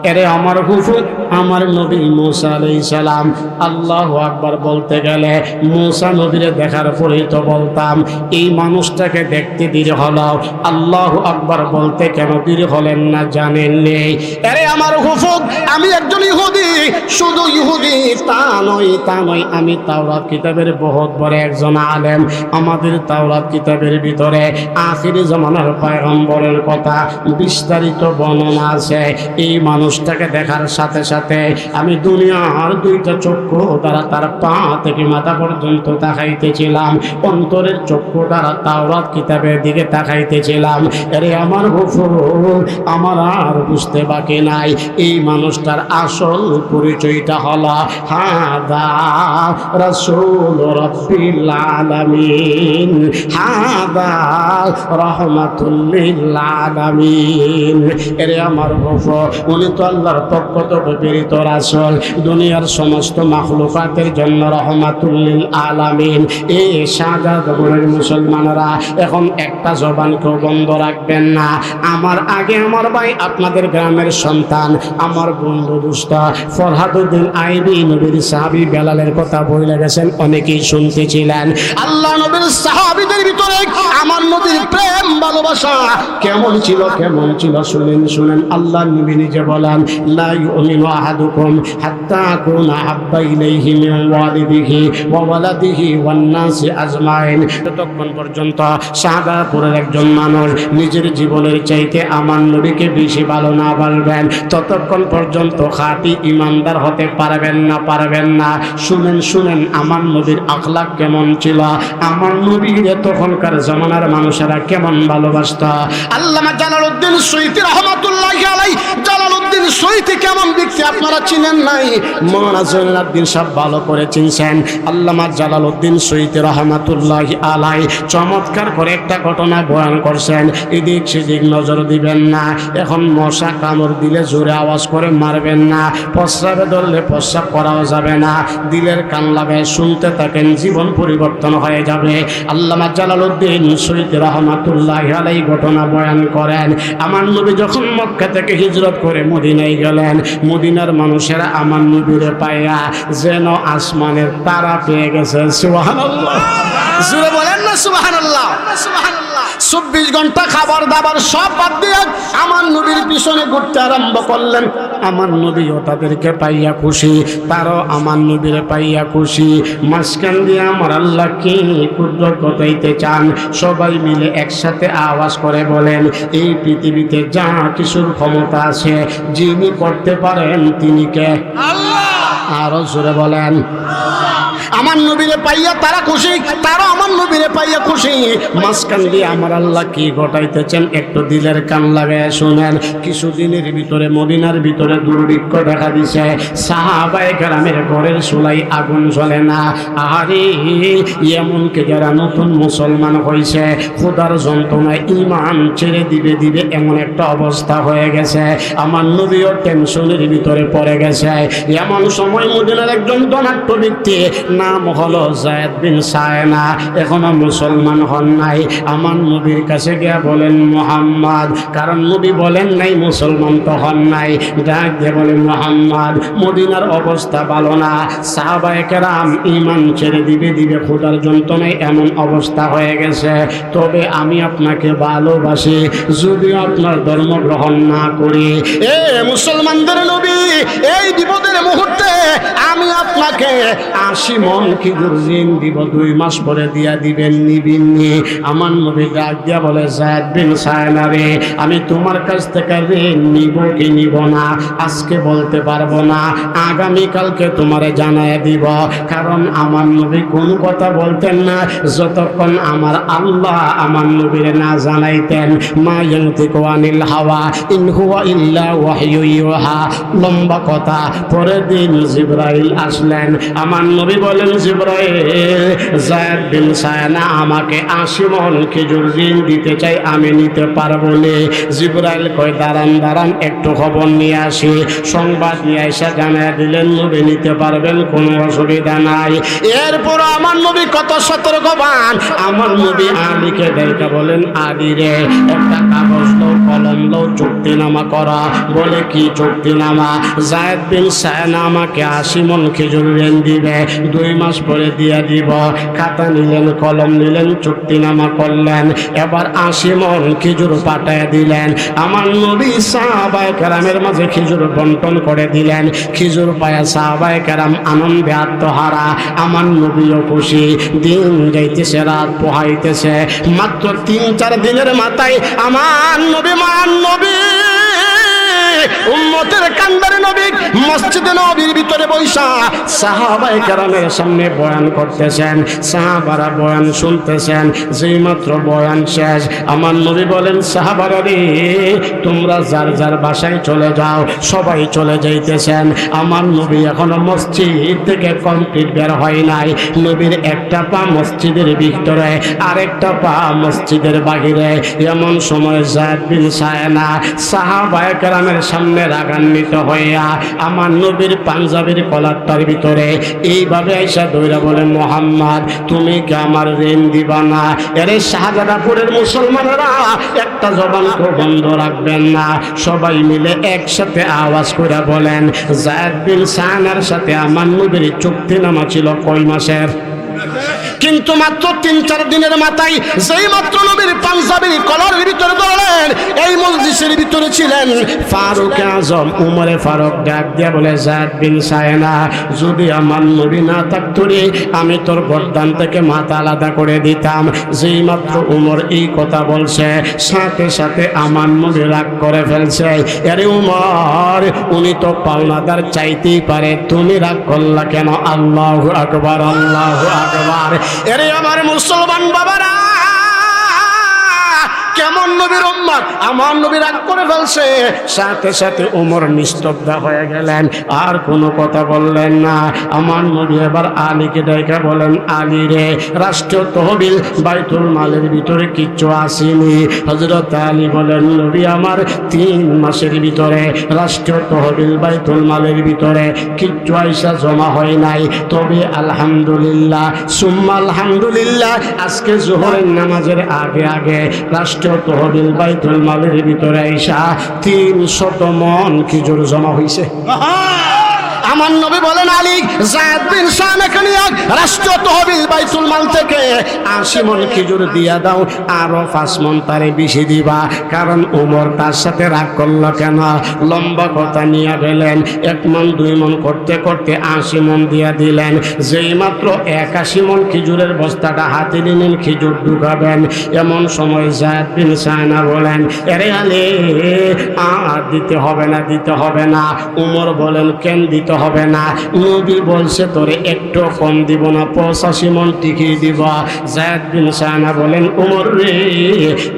এরে আমার ফুফু, আমার নবী মূসা আলাইহিস সালাম। আল্লাহু আকবার বলতে গেলে মূসা নবীরে দেখার পরেই তো বলতাম। এই মানুষটাকে দেখতে দেরি হলো, আল্লাহু আকবার বলতে কেন দেরি হলেন না জানেন নেই? এরে আমার ফুফু, আমি একজন ইহুদি, শুধু ইহুদি তা নয়, তা নয়, আমি তাওরাত কিতাবের বহুত বড় একজন আলেম। আমাদের তাওরাত কিতাবের ভিতরে আখিরি জামানার পয়গম্বরের কথা বিস্তারিত বর্ণনা আছে। এই মানুষটাকে দেখার সাথে সাথে আমি দুনিয়ার দুইটা চক্ষু দ্বারা তার পা থেকে মাথা পর্যন্ত তাকাইতেছিলাম, অন্তরের চক্ষু দ্বারা তাওরাত কিতাবের দিকে তাকাইতেছিলাম। আরে আমার হুজুর, আমার আর বুঝতে বাকি নাই এই মানুষটার আসল পরিচয়টা হলো হাদা রাসূল রাব্বিল আলামিন, হাদা রাহমাতুল লিল আলামিন। আরে আমার হুজুর, উনি তো আল্লাহর পক্ষ থেকে প্রেরিত রাসূল, দুনিয়ার সমস্ত মাখলুকাতের জন্য রহমাতুল লিল আলামিন। এই শাহজাদপুরের মুসলমানরা এখন একটা জবানকেও বন্ধ রাখবেন না। আমার আগে আমার ভাই, আপনাদের গ্রামের সন্তান, আমার বন্ধু দুষ্ট ফরহাদউদ্দিন আইবি নবীর সাহাবী বেলালের কথা বলে গেছেন, অনেকেই শুনতেছিলেন। আল্লাহ নবীর সাহাবীদের ভিতরে আমার নবীর প্রেম ভালোবাসা কেমন ছিল, কেমন ছিল শুনেন, শুনেন। আল্লাহ নবী নিজে বলেন, লা ইউমিনু আহাদুকুম হাত্তা আকুনা আহাব্বা ইলাইহি মিন ওয়ালিদিহি ওয়া ওয়ালাদিহি ওয়ান নাসি আজমাইন। যতক্ষণ পর্যন্ত শাহজাদপুরের একজন মানুষ নিজের জীবনের চাইতে আমার নবীকে বেশি ভালো না বাসবেন, ততক্ষণ পর্যন্ত খাঁটি ইমানদার হতে পারবেন না, পারবেন না। শুনেন, শুনেন, আমার নবীর আখলাক কেমন ছিল, আমার নবীর তখনকার জমানার মানুষেরা কেমন ভালোবাসত। আল্লামা জালালউদ্দিন সুয়ুতী রাহমাতুল্লাহি আলাইহি, জালালউদ্দিন সুয়ুতী কেমন ব্যক্তি আপনারা চিনেন নাই, মাওলানা জয়নুদ্দিন সাহেব ভালো করে চিনছেন। আল্লামা জালালউদ্দিন সুয়ুতী রাহমাতুল্লাহি আলাইহি চমৎকার করে একটা ঘটনা বয়ান করছেন, এদিক সেদিক নজর দিবেন না। এখন মশা কামড় দিলে জোরে আওয়াজ করে মারবেন না, প্রস্রাবে ধরলে প্রস্রাব করাও যাবে না, দিলের কান লাগায় শুনতে থাকেন, জীবন পরিবর্তন হয়ে যাবে। আল্লামা জালালউদ্দিন সুয়ুতী রাহমাতুল্লাহি আলাইহি ঘটনা বয়ান করেন, আমার নবী যখন মক্কা থেকে হিজরত করে মদিনায় গেলেন, মদিনার মানুষেরা আমার নবীরে পাইয়া যেন আসমানের তারা পেয়ে গেছে। সুবহানাল্লাহ, জোরে বলেন না সুবহানাল্লাহ। 24 ঘন্টা খাবার দাবার সব বাদ দিয়ে আমার নবীর পিছনে ঘুরতে আরম্ভ করলেন। আমার নবীও তাদেরকে পাইয়া খুশি, তারও আমার নবীরে পাইয়া খুশি। মাঝখান দিয়ে আমার আল্লাহ কি কুদরত ঘটাইতে চান, সবাই মিলে একসাথে আওয়াজ করে বলেন, এই পৃথিবীতে যা কিছুর ক্ষমতা আছে যিনি করতে পারেন তিনি কে? আল্লাহ। আরো জোরে বলেন। আমার নবীরে পাইয়া তারা খুশি, তারা আমার নবীরে পাইয়া খুশি। মাঝখান দিয়ে আমার আল্লাহ কি ঘটাইতেছেন একটু দিলের কান লাগায় শুনেন। কিছুদিনের ভিতরে মদিনার ভিতরে দুর্ভিক্ষ দেখা দিছে। সাহাবায়ে কেরামের ঘরের চুলায় আগুন জ্বলে না। আরে এমনকি যারা নতুন মুসলমান হয়েছে খোদার যন্ত্রণায় ঈমান ছেড়ে দিবে দিবে এমন একটা অবস্থা হয়ে গেছে। আমার নবীও টেনশনের ভিতরে পড়ে গেছে। এমন সময় মদিনার একজন ধনাঢ্য ব্যক্তি, নাম হলো যায়েদ বিন সায়না, এখনো মুসলমান হন নাই। আমার নবীর কাছে গিয়া বলেন মুহাম্মদ, কারণ নবী বলেন নাই মুসলমান তো হন নাই, ডাক দিয়ে বলেন মুহাম্মদ মদিনার অবস্থা ভালো না, সাহাবায়ে কেরাম ঈমান ছেড়ে দিবে দিবে খোদার যন্ত্রণায় এমন অবস্থা হয়ে গেছে। তবে আমি আপনাকে ভালোবাসি, যদি আপনার ধর্ম গ্রহণ না করি। এ মুসলমানদের নবী, এই বিপদের মুহূর্তে আমি আপনাকে 80 মন খেজুর ঋণ দিব, 2 মাস পরে দিয়া দিবেন, নিবিন নি? আমার নবী ডাক দিয়া বলে, যায়েদ বিন সায়না রে, আমি তোমার কাছ থেকে ঋণ নিব কি নিব না আজকে বলতে পারবো না, আগামীকালকে তোমারে জানায় দিব। কারণ আমার নবী কোন কথা বলতেন না যতক্ষণ আমার আল্লাহ আমার নবীরে না জানাইতেন। মা ইয়ানতিকু আনিল হাওয়া ইন হুয়া ইল্লা ওয়াহয়ু ইউহা। লম্বা কথা। পরের দিন জিবরাইল আসলেন। আমার নবী বলেন, জিবরাইল, যায়েদ বিন সায়না আমাকে 80 মন খেজুর ঋণ দিতে চাই, আমি নিতে পারবো না। জিবরাইল কয়, দাঁড়ান দাঁড়ান একটু খবর নিয়ে আসি। সংবাদ নিয়ে এসে জানিয়ে দিলেন, নবী নিতে পারবেন, কোনো অসুবিধা নাই। এরপর আমার নবী কত সতর্কবান। আমার নবী আলীকে দেখে বলেন, আলী রে, একটা কাগজ লো, কলম লো, চুক্তিনামা করা। বলে, কি চুক্তিনামা? যায়েদ বিন সায়না আমাকে 80 মন খেজুর ঋণ দিবে, 2 মাস পরে দিয়ে দিব। খাতা নিলেন, কলম নিলেন, চুক্তিনামা করলেন। এবার 80 মন খেজুর পাঠায় দিলেন। আমার নবী সাহাবায়ে কেরামের মাঝে খেজুর বন্টন করে দিলেন। খেজুর পায়া সাহাবায়ে কেরাম আনন্দে আত্মহারা। আমার নবীও খুশি। দিন যাইতেছে, রাত পোহাইতেছে। মাত্র 3-4 দিনের মাথায় আমার নবী, মান নবী, উম্মতের কান্দারে নবী মসজিদে নবীর ভিতরে বৈশা সাহাবায়ে কেরামের সামনে বয়ান করতেছেন। সাহাবারা বয়ান শুনতেছেন। যেই মাত্র বয়ান শেষ, আমার নবী বলেন, সাহাবারা রে, তোমরা যার যার বাসায় চলে যাও। সবাই চলে যাইতেছেন। আমার নবী এখনো মসজিদ থেকে কমপ্লিট বের হয় নাই। নবীর একটা পা মসজিদের ভিতরে, আরেকটা পা মসজিদের বাহিরে। এমন সময় যায়েদ বিন সায়না সাহাবায়ে কেরামের সামনে রাগান্বিত হইয়া আমার নবীর পাঞ্জাবির কলারটার ভিতরে এইভাবে আইসা দইরা বলে, মুহাম্মদ তুমি কি আমার ঋণ দিবা না? এরে শাহজাদাপুরের মুসলমানেরা, একটা জবান তো বন্ধ রাখবেন না। সবাই মিলে একসাথে আওয়াজ করে বলেন, যায়েদ বিন সায়নার সাথে আমার নবীর চুক্তিনামা ছিল কয় মাসের? কিন্তু মাত্র 3-4 দিনের মাথায় যেই মাত্র নবীর পাঞ্জাবির কলারের ভিতরে ধরলেন, এই মজলিসের ভিতরে ছিলেন ফারুক আজম উমরে ফারুক। ডাক দিয়া বলে, যায়েদ বিন সায়না, যদি আমার নবী না থাকতো রে, আমি তোর গর্দান থেকে মাথা আলাদা করে দিতাম। যেই মাত্র উমর এই কথা বলছে, সাথে সাথে আমার নবী রাগ করে ফেলছে। আরে উমর, উনি তো পাওনাদার চাইতেই পারে, তুমি রাগ করলা কেন? আল্লাহু আকবার, আল্লাহু আকবার। এরে আমার মুসলমান বাবারা, কেমন নবীর উম্মত! আমার নবী রাগ করে ফেলছে। সাথে সাথে ওমর নিস্তব্ধ হয়ে গেলেন, আর কোনো কথা বললেন না। আমার নবী এবার আলীকে ডেকে বলেন, আলী রে, রাষ্ট্রীয় তহবিল বাইতুল মালের ভিতরে কিচ্ছু আসেনি। হযরত আলী বলেন, নবী আমার 3 মাসের ভিতরে রাষ্ট্রীয় তহবিল বাইতুল মালের ভিতরে কিচ্ছু আইসা জমা হয় নাই। তবে আলহামদুলিল্লাহ সুম্মা আলহামদুলিল্লাহ, আজকে জোহরের নামাজের আগে আগে রাষ্ট্রীয় তহবিল বাইতুল মালের ভিতরে আইসা 300 মন খেজুর জমা হয়েছে। আমার নবী বলেন আলী যায়েদ বিন সানাকে নিয়ে রাষ্ট্রীয় তহবিল বাইতুল মাল থেকে 80 মণ খেজুর দিয়া দাও, আরো 5 মণ তারে বেশি দিবা। কারণ ওমর তার সাথে রাগ করলো কেন? লম্বা কথা নিয়ে গেলেন, 1 মণ 2 মণ করতে করতে 80 মণ দিয়া দিলেন। যেই মাত্র 81 মণ খেজুরের বস্তাটা হাতে নিলেন, খেজুর ঢুকাবেন, এমন সময় যায়েদ বিন সানা বলেন, আরে আলী আর দিতে হবে না, দিতে হবে না। ওমর বলেন, কেন দিতে হবে না? নবী বলছে তোরে একটু কম দিব না, 85 মণ টিকিয়ে দিব। যায়েদ বিন সানা বলেন, ওমর রে,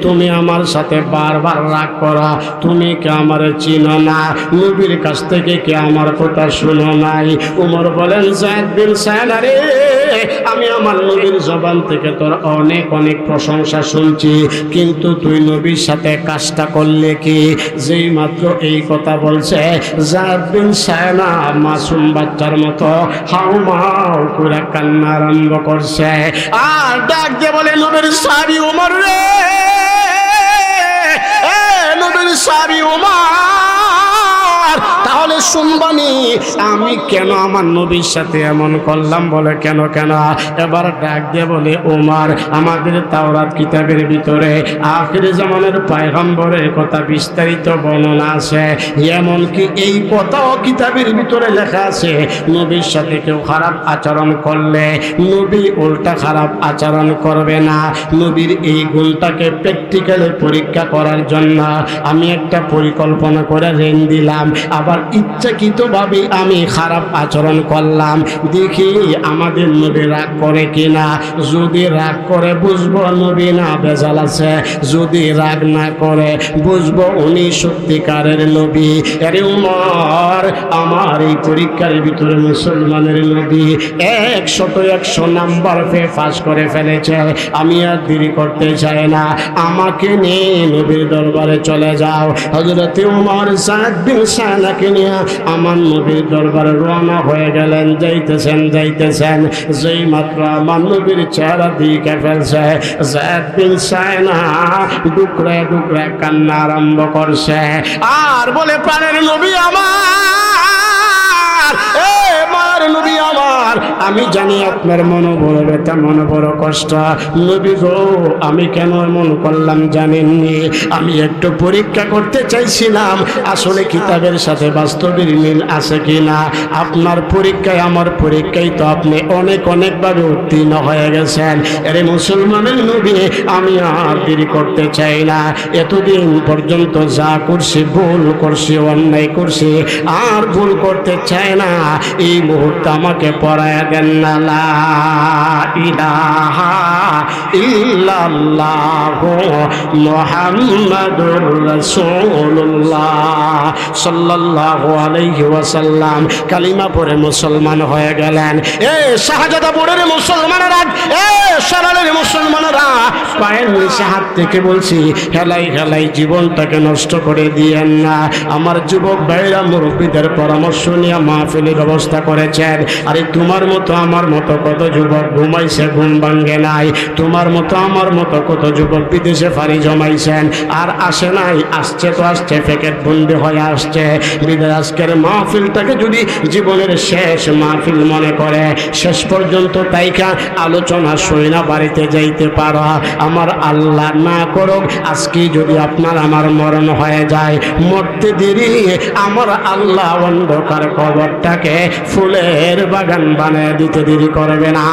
তুমি আমার সাথে বারবার রাগ করো, তুমি কি আমার চিনো না? নবীর কাছ থেকে কি আমার কথা শুনো নাই? ওমর বলেন, যায়েদ বিন সানা রে, আমি আমার নবীর জবান থেকে তোর অনেক অনেক প্রশংসা শুনছি, কিন্তু তুই নবীর সাথে কাজটা করলে কি? যেই মাত্র এই কথা বলছে, যায়েদ বিন সানা মাসুম বাচ্চার মতো হাউমাউ করে কান্না আরম্ভ করছে। আর ডাক দিয়ে বলে, নবীর সাহাবী ওমর রে, নবীর সাহাবী ওমর, তাহলে শুনবানি আমি কেন আমার নবীর সাথে এমন করলাম? বলে কেন কেন? এবার ডাক দিয়ে বলে, ওমর, আমাদের তাওরাত কিতাবের ভিতরে আখির জামানের পয়গম্বরের কথা বিস্তারিত বর্ণনা আছে, এমনকি এই কথাও কিতাবের ভিতরে লেখা আছে, নবীর সাথে কেউ খারাপ আচরণ করলে নবী উল্টা খারাপ আচরণ করবে না। নবীর এই গুণটাকে প্র্যাকটিক্যালি পরীক্ষা করার জন্য আমি একটা পরিকল্পনা করে রেন দিলাম, আবার ইচ্ছাকৃতভাবে আমি খারাপ আচরণ করলাম, দেখি আমাদের নবী রাগ করে কিনা। যদি রাগ করে বুঝবো নবী না বেজাল আছে, যদি রাগ না করে বুঝবো উনি সত্যিকারের নবী। আরে উমর, আমার এই পরীক্ষার ভিতরে মুসলমানের নবী 100 নাম্বার পেয়ে পাস করে ফেলেছে, আমি আর দেরি করতে চাই না, আমাকে নিয়ে নবীর দরবারে চলে যাও। হযরত উমর যায়েদ বিন সানাকে নিয়ে আমার নবীর দরবারে রওনা হয়ে গেলেন। যাইতেছেন, যেই মাত্র আমার নবীর চেহারা দিকে ফেলছে, যায়েদ বিন সানা ডুকরে ডুকরে কান্না আরম্ভ করছে আর বলে, প্রাণের নবী আমার, মার নবী আমার, আমি জানি আপনার মনে বড় ব্যথা, মনে বড় কষ্ট। নবী গো, আমি কেন এমন করলাম জানেননি? আমি একটু পরীক্ষা করতে চাইছিলাম আসলে কিতাবের সাথে বাস্তবের মিল আছে কিনা। আপনার পরীক্ষায় আমার পরীক্ষায় তো আপনি অনেকভাবে উত্তীর্ণ হয়ে গেছেন। আরে মুসলমানের নবী, আমি আর দেরি করতে চাই না, এতদিন পর্যন্ত যা করছি ভুল করছি, অন্যায় করছি, আর ভুল করতে চাই না। এই মুহূর্তে আমাকে পড়ায় দেন না, লা ইলাহা ইল্লাল্লাহু মুহাম্মাদুর রাসূলুল্লাহ সাল্লাল্লাহু আলাইহি ওয়াসাল্লাম কালিমা পড়ে মুসলমান হয়ে গেলেন। শাহজাদা বোর্ডের মুসলমানেরা, সারালের মুসলমানেরা, পায়ের নিচে হাত থেকে বলছি, হেলাই জীবনটাকে নষ্ট করে দিয়েন না। আমার যুবক ভাইরা মুরব্বীদের পরামর্শ নিয়ে মাহফিলের ব্যবস্থা করেছেন। আরে তোমার মতো আমার মতো কত যুবক ঘুমাইছে, ঘুম ভাঙ্গে নাই। তোমার মতো আমার মতো কত যুবক বিদেশে ফাড়ি জমাইছেন, আর আসে নাই। আসছে তো আসছে, প্যাকেট বন্দি হয়ে আসছে। বিদায় আজকের মাহফিলটাকে যদি জীবনের শেষ মাহফিল মনে করে শেষ পর্যন্ত তাইকা আলোচনা সইনা বাড়িতে যাইতে পারো। আমার আল্লাহ না করুক আজকে যদি আপনার আমার মরণ হয়ে যায়, মরতে দেরি আমার আল্লাহ অন্ধকার কবরটাকে ফুলের বাগান বানিয়ে দিতে দেরি করবে না।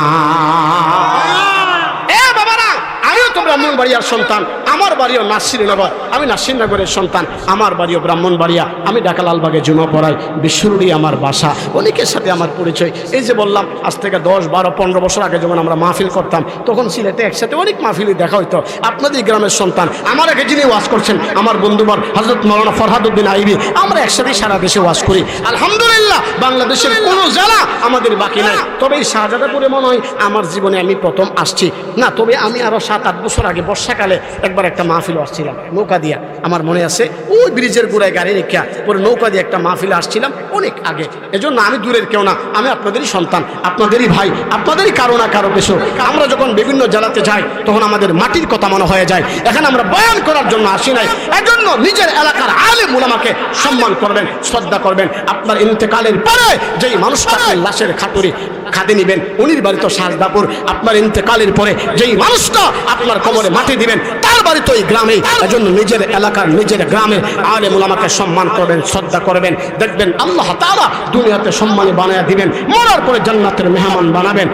ব্রাহ্মণবাড়িয়ার সন্তান, আমার বাড়িও নাসিরনগর, আমি নাসিরনগরের সন্তান, আমার বাড়িও ব্রাহ্মণবাড়িয়া, আমি ঢাকা লালবাগে জুমা পড়াই, বিশ্বরুড়ি আমার বাসা, অনেকের সাথে আমার পরিচয়। এই যে বললাম আজ থেকে 10, 12, 15 বছর আগে যখন আমরা মাহফিল করতাম, তখন সিলেটে একসাথে অনেক মাহফিলই দেখা হইতো। আপনাদের গ্রামের সন্তান, আমার আগে যিনি ওয়াজ করছেন আমার বন্ধুবর হযরত মাওলানা ফরহাদউদ্দিন আইবি, আমরা একসাথে সারা দেশে ওয়াজ করি। আলহামদুলিল্লাহ, বাংলাদেশের কোনো জেলা আমাদের বাকি নাই। তবে এই শাহজাদাপুরে মনে হয় আমার জীবনে আমি প্রথম আসছি না, তবে আমি আরো 7-8 বছর আগে বর্ষাকালে একবার একটা মাহফিল আসছিলাম নৌকা দিয়া, আমার মনে আছে ওই ব্রিজের গোড়ায় গাড়ি রেখা পরে নৌকা দিয়ে একটা মাহফিলে আসছিলাম অনেক আগে। এজন্য আমি দূরের কেউ না, আমি আপনাদেরই সন্তান, আপনাদেরই ভাই, আপনাদেরই কারো না কারো কিছু। আমরা যখন বিভিন্ন জেলাতে যাই তখন আমাদের মাটির কথা মনে হয়ে যায়। এখানে আমরা বয়ান করার জন্য আসি নাই, এজন্য নিজের এলাকার আলেম উলামাকে সম্মান করবেন, শ্রদ্ধা করবেন। আপনার ইন্তেকালের পরে যেই মানুষটাকে লাশের খাতুরি খাদে নিবেন উনির বাড়ি তো সাজদাপুর, আপনার ইন্তেকালের পরে যেই মানুষটা আপনার কোমরে মাটি দিবেন তার বাড়ি তো এই গ্রামেই। এজন্য নিজের এলাকার নিজের গ্রামের আলেম উলামাকে সম্মান করবেন, শ্রদ্ধা করবেন। দেখবেন আল্লাহ তাআলা দুনিয়াতে সম্মানী বানায়া দিবেন, মরার পরে জান্নাতের মেহমান বানাবেন।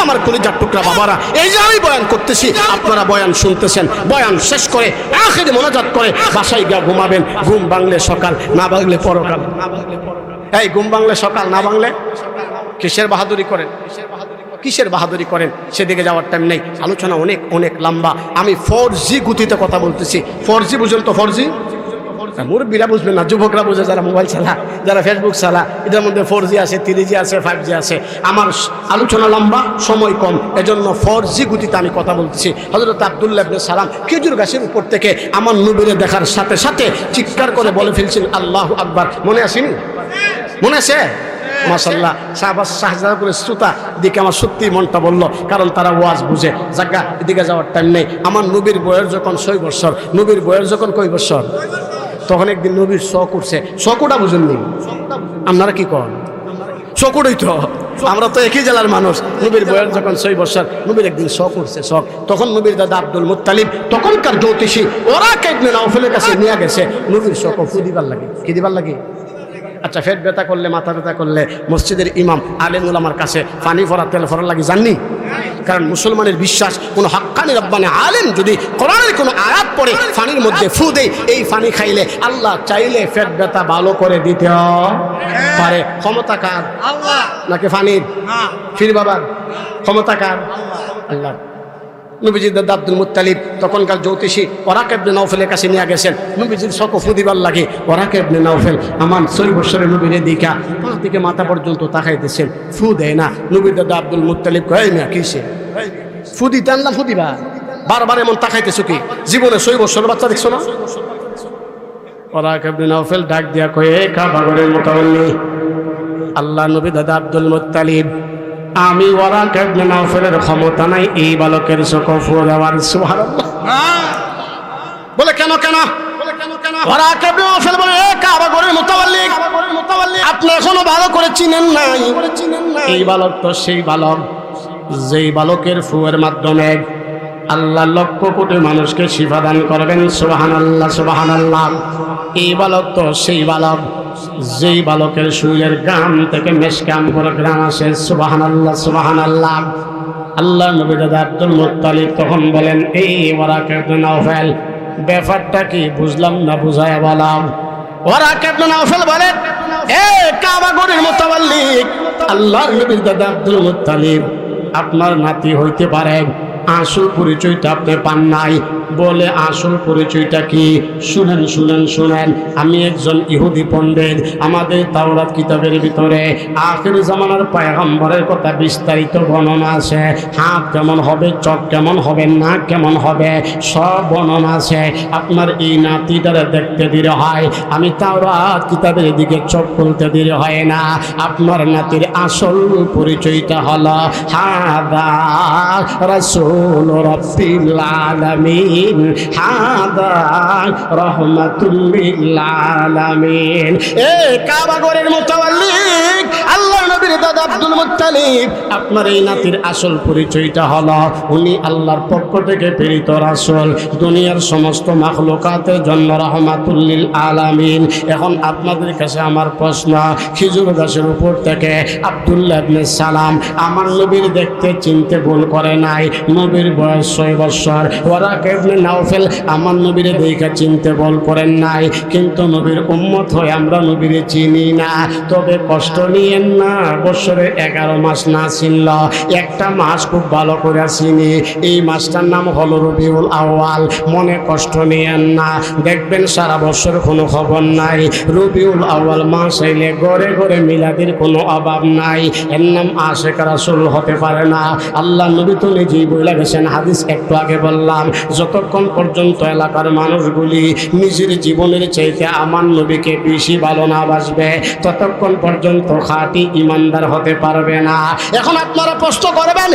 আমার কলিজার টুকরা বাবারা, এই যে আমি বয়ান করতেছি আপনারা বয়ান শুনতেছেন, বয়ান শেষ করে আখির মোনাজাত করে বাসায় গিয়ে ঘুমাবেন। ঘুম ভাঙলে সকাল, না ভাঙলে পরকাল। এই ঘুম ভাঙলে সকাল, না ভাঙলে কিসের বাহাদুরি করেন, কিসের বাহাদুরি করেন? সেদিকে যাওয়ার টাইম নেই, আলোচনা অনেক অনেক লম্বা। আমি 4G গতিতে কথা বলতেছি। 4G বুঝেন তো? 4G মুরব্বীরা বুঝবেন না, যুবকরা বুঝে, যারা মোবাইল চালা, যারা ফেসবুক চালা, এদের মধ্যে 4G আছে, 3G আছে, 5G আছে। আমার আলোচনা লম্বা, সময় কম, এজন্য 4G গতিতে আমি কথা বলতেছি। হযরত আব্দুল্লাহ ইবনে সালাম খেজুর গাছের উপর থেকে আমার নবীরে দেখার সাথে সাথে চিৎকার করে বলে ফেলছেন আল্লাহু আকবার। মনে আসেনি? মনে আছে? মাশাআল্লাহ। শাহজাহাপুরের শ্রোতা দিকে আমার সত্যি মনটা বললো, কারণ তারা ওয়াজ বুঝে। জায়গা এদিকে যাওয়ার টাইম নেই। আমার নবীর বয়স যখন 6 বছর, নবীর বয়স যখন কয় বছর, তখন একদিন নবীর শখ উঠছে। শখটা বুঝেননি? আপনারা কি করেন? শখটাই তো, আমরা তো একই জেলার মানুষ। নবীর বয়স যখন 6 বছর, নবীর একদিন শখ উঠছে, শখ। তখন নবীর দাদা আব্দুল মুত্তালিব, তখনকার জ্যোতিষী, ওরা ইবনে নাওফলের কাছে নিয়ে গেছে। নবীর শখ ফু দিবার লাগে। কি দিবার লাগে? আচ্ছা, পেট ব্যথা করলে, মাথা ব্যথা করলে মসজিদের ইমাম আলেম উলামার কাছে পানি ভরা, তেল ভরা লাগে, জাননি? কারণ মুসলমানের বিশ্বাস, কোনো হাক্কানি রব্বানি আলেম যদি কোরআনের কোনো আয়াত পড়ে পানির মধ্যে ফু দেয়, এই পানি খাইলে আল্লাহ চাইলে পেট ব্যথা ভালো করে দিতে পারে। ক্ষমতা কার? আল্লাহ। নাকি পানির? ফির বাবার ক্ষমতা কার? আল্লাহ। নবীজির দাদা আব্দুল মুত্তালিব তখনকার জ্যোতিষী ওরাক ইবনে নাওফলের কাছে নিয়ে গেছেন। নবীজির শখ ফু দিবার লাগে। ওরাক ইবনে নাওফল আমার 6 বছরের নবীর দিকা পা থেকে মাথা পর্যন্ত তাকাইতেছেন, ফু দেয় না। নবীর দাদা আব্দুল মুত্তালিব কয়, না কিসে ফু দিতে আনলাম, ফু দিবা? বারবার এমন তাকাইতেছো কি? জীবনে 6 বছরের বাচ্চা দেখছো না? ওরাক ইবনে নাওফল ডাক দিয়া কয়, এ কাবা ঘরের মুতাওয়াল্লি, আল্লাহ নবী দাদা আব্দুল মুত্তালিব, আমি ওরাক ইবনে নাওফলের ক্ষমতা নাই এই বালকের চোখ ফু দেওয়ার। সুবহানাল্লাহ। বলে কেন কেন? ওরাক ইবনে নাওফল বলে, এ কাবা ঘরের মুতাওয়াল্লি, আপনি এখনো ভালো করে চিনেন নাই। এই বালক তো সেই বালক যেই বালকের ফুয়ের মাধ্যমে আল্লাহ লক্ষ কোটি মানুষকে শিফা দান করবেন। সুবহানাল্লাহ, সুবহানাল্লাহ। এই বালক তো সেই বালক যেই বালকের শরীরের গ্রাম থেকে মেশকাম করে গ্রাম আসে। সুবহানাল্লাহ, সুবহানাল্লাহ। আল্লাহ নবী দাদা আব্দুল মুত্তালিব তখন বলেন, এই ওরাক ইবনে নাওফল, ব্যাপারটা কি বুঝলাম না, বুঝায় বলাম। ওরাক ইবনে নাওফল বলেন, এ কাবা ঘরের মুতাওয়াল্লি, আল্লাহর নবীর দাদা আব্দুল মুত্তালিব, আপনার নাতি হইতে পারে, আসল পরিচয়টা আপনি পান নাই। বলে আসল পরিচয়টা কি? শুনেন শুনেন শুনেন, আমি একজন ইহুদি পণ্ডিত। আমাদের তাওরাত কিতাবের ভিতরে আখির জামানার পয়গম্বরের কথা বিস্তারিত বর্ণনা আছে। হাত কেমন হবে, চোখ কেমন হবে, নাক কেমন হবে, সব বর্ণনা আছে। আপনার এই নাতিটারে দেখতে দেরি হয়, আমি তাওরাত কিতাবের দিকে চোখ খুলতে দেরি হয় না। আপনার নাতির আসল পরিচয়টা হলো হাদা রাসূল রাব্বিল আলামিন, হাদা রাহমাতুল লিল আলামিন। এ কাবা ঘরের মুতাওয়াল্লি, আল্লাহর নবীর দাদা আব্দুল মুত্তালিব, আপনার এই নাতির আসল পরিচয়টা হলো উনি আল্লাহর পক্ষ থেকে প্রেরিত রাসূল, দুনিয়ার সমস্ত মাখলুকাতের জন্য রাহমাতুল লিল আলামিন। এখন আপনাদের কাছে আমার প্রশ্ন, খেজুর গাছের উপর থেকে আব্দুল্লাহ ইবনে সালাম আমার নবীর দেখতে চিনতে ভুল করে নাই। নবীর বয়স 6 বছর। ওরাক ইবনে নাওফল আমার নবীরে দেখে চিনতে ভুল করেন নাই। কিন্তু নবীর উম্মত হয়ে আমরা নবীরে চিনি না। তবে কষ্ট নিয়েন না, বছরে 11 মাস না চিনল, একটা মাস খুব ভালো করে চিনি, এই মাসটার নাম হলো রবিউল আউয়াল। মনে কষ্ট নিয়েন না, দেখবেন সারা বছর কোনো খবর নাই, রবিউল আউয়াল মাস এলে ঘরে ঘরে মিলাদের কোনো অভাব নাই। এর নাম আশিক রাসূল হতে পারে না। আল্লাহ নবী তো নিজেই বলে গেছেন, হাদিস একটু আগে বললাম, যতক্ষণ পর্যন্ত এলাকার মানুষগুলি নিজের জীবনের চাইতে আমার নবীকে বেশি ভালো না বাসবে, ততক্ষণ পর্যন্ত খাঁটি ইমানদার হতে পারবে না। এখন আপনারা প্রশ্ন করবেন,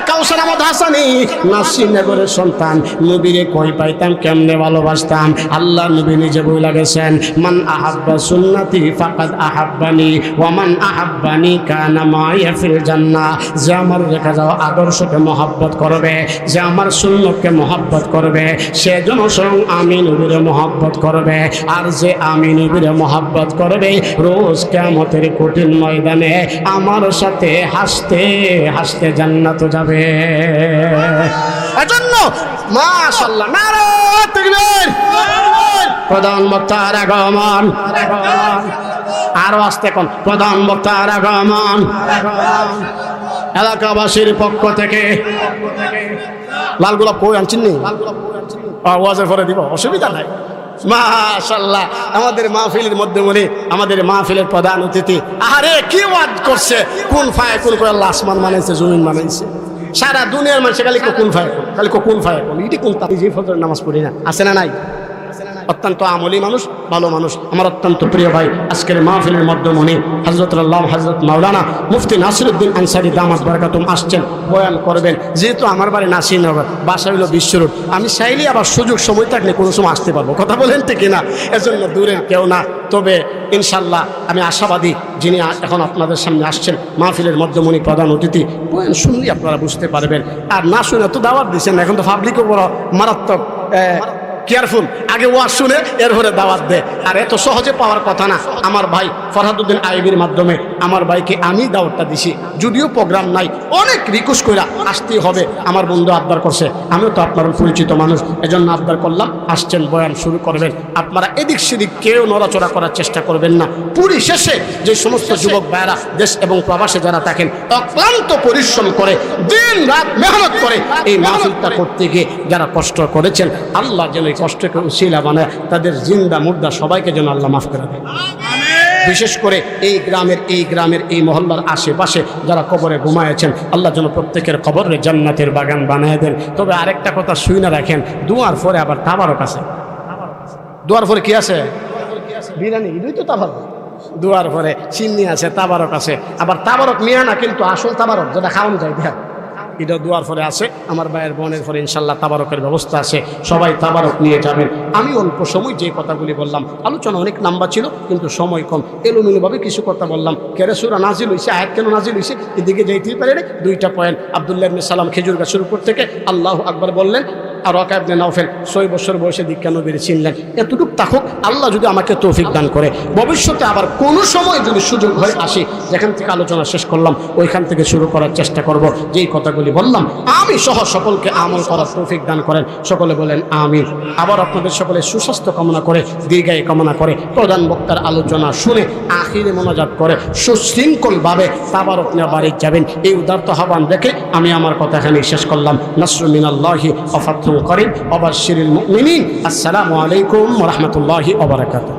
কাউসার আহমদ হাসানি নাসিরনগরের সন্তান, নবীরে কই পাইতাম, কেমনে ভালোবাসতাম? আল্লাহ নবী নিজে বলে গেছেন, মান আহাব্বা সুন্নতি ফাকাদ আহাব্বানি ওয়া মান আহাব্বানি কানা মাইয়া ফিল জান্নাহ। যে আমার রেখে যাওয়া আদর্শকে মহব্বত করবে, যে আমার সুন্নতকে মহব্বত করবে, সে যেন স্বয়ং আমি নবীরে মহব্বত করবে। আর যে আমি নবীরে মহব্বত করবে, রোজ কিয়ামতের কঠিন ময়দানে আমার সাথে হাসতে হাসতে জান্নাতে যাবে। এজন্য মাশাআল্লাহ, নারায়ে তাকবীর। প্রধান বক্তার আগমন, আরো আসতে কোন প্রধান বক্তার আগমন, এলাকাবাসীর পক্ষ থেকে লাল গোলাপ কই আনছেন নি? আওয়াজের পরে দিব, অসুবিধা নাই। মাশাআল্লাহ, আমাদের মাহফিলের মধ্যে মনে আমাদের মাহফিলের প্রধান অতিথি, আরে কি ওয়াজ করছে, কোন ফায় কোন করে আল্লাহ আসমান বানাইছে, জমিন বানাইছে, সারা দুনিয়ার মানুষ খালি কোন ফায় খালি কোন ফায় কোন, এটি কোন তাই যে ফজরের নামাজ পড়ি না, আছে না নাই? অত্যন্ত আমলি মানুষ, ভালো মানুষ, আমার অত্যন্ত প্রিয় ভাই। আজকের মাহফিলের মধ্যমণি হযরত আল্লাহ হযরত মাওলানা মুফতি নাসিরউদ্দিন আনসারী দামাত বারাকাতুম আসছেন, বয়ান করবেন। যেহেতু আমার বাড়ি নাসিরনগর, বাসা হইল বিশ্ব রোড, আমি চাইলে আবার সুযোগ সময় থাকলে কোনো সময় আসতে পারবো, কথা বলেন ঠিক না? এজন্য দূরে কেউ না, তবে ইনশাল্লাহ আমি আশাবাদী, যিনি এখন আপনাদের সামনে আসছেন মাহফিলের মধ্যমণি প্রধান অতিথি, বয়ান শুনলে আপনারা বুঝতে পারবেন। আর না শুনে তো দাওয়াত দিচ্ছেন, এখন তো পাবলিকও বড় মারাত্মক কেয়ারফুল, আগে ওয়াজ শুনে এরপরে দাওয়াত দেয়, আর এত সহজে পাওয়ার কথা না। আমার ভাই ফরহাদউদ্দিন আইবির মাধ্যমে আমার ভাইকে আমি দাওয়াতটা দিছি, যদিও প্রোগ্রাম নাই, অনেক রিকোয়েস্ট করে আসতেই হবে, আমার বন্ধু আবদার করছে, আমিও তো আপনার পরিচিত মানুষ, এজন্য আবদার করলাম, আসছেন, বয়ান শুরু করবেন। আপনারা এদিক সেদিক কেউ নড়াচড়া করার চেষ্টা করবেন না। পরিশেষে যে সমস্ত যুবক ভাইরা দেশ এবং প্রবাসে যারা থাকেন, অক্লান্ত পরিশ্রম করে দিন রাত মেহনত করে এই মাহফিলটা করতে গিয়ে যারা কষ্ট করেছেন, আল্লাহ যেন কষ্টকে উসিলা বানায় তাদের জিন্দা মুর্দা সবাইকে যেন আল্লাহ মাফ করে দেয়। বিশেষ করে এই গ্রামের এই মহল্লার আশেপাশে যারা কবরে ঘুমায়েছেন, আল্লাহ যেন প্রত্যেকের কবরে জান্নাতের বাগান বানিয়ে দেন। তবে আরেকটা কথা শুনে রাখেন, দুয়ার পরে আবার তাবারক আছে। দুয়ার পরে কি আছে? বিরিয়ানি, এটাই তো তাবারক। দুয়ার পরে চিন্নি আছে, তাবারক আছে। আবার তাবারক মিয়া না, কিন্তু আসল তাবারক যেটা খাওয়ানো যায়, দেখ এটা দুয়ার পরে আছে। আমার ভাইয়ের বোনের পরে ইনশাল্লাহ তাবারকের ব্যবস্থা আছে, সবাই তাবারক নিয়ে যাবেন। আমি অল্প সময় যে কথাগুলি বললাম, আলোচনা অনেক লম্বা ছিল কিন্তু সময় কম, এলোমেলোভাবে কিছু কথা বললাম। কেরে সূরা নাজিল হয়েছে, আয়াত কেন নাজিল হয়েছে, এদিকে যাইতেই পারে রে। দুইটা পয়েন্ট, আব্দুল্লাহ ইবনে সালাম খেজুর গাছের উপর থেকে আল্লাহু আকবার বললেন, আর ওয়াকা ইবনে নাওফেল 6 বছর বয়সে দীক্ষা নবীর চিনলেন। এতটুকু থাকুক, আল্লাহ যদি আমাকে তৌফিক দান করে, ভবিষ্যতে আবার কোনো সময় যদি সুযোগ হয় আসি, যেখান থেকে আলোচনা শেষ করলাম ওইখান থেকে শুরু করার চেষ্টা করব। যেই কথাগুলি বললাম আমি সহ সকলকে আমল করার তৌফিক দান করেন, সকলে বলেন আমিন। আবার আপনাদের সকলে সুস্বাস্থ্য কামনা করে, দীর্ঘায়ু কামনা করে, প্রধান বক্তার আলোচনা শুনে আখিরে মোনাজাত করে সুশৃঙ্খলভাবে তাবারক নিয়ে বাড়ি যাবেন, এই উদারত আহ্বান দেখে আমি আমার কথা এখানে শেষ করলাম। নাসরুম মিনাল্লাহি ওয়া ফাতহুন করিম ওয়া বাশশিরিল মুমিনিন। আসসালামু আলাইকুম ওয়া রাহমাতুল্লাহি ওয়া বারাকাতুহু।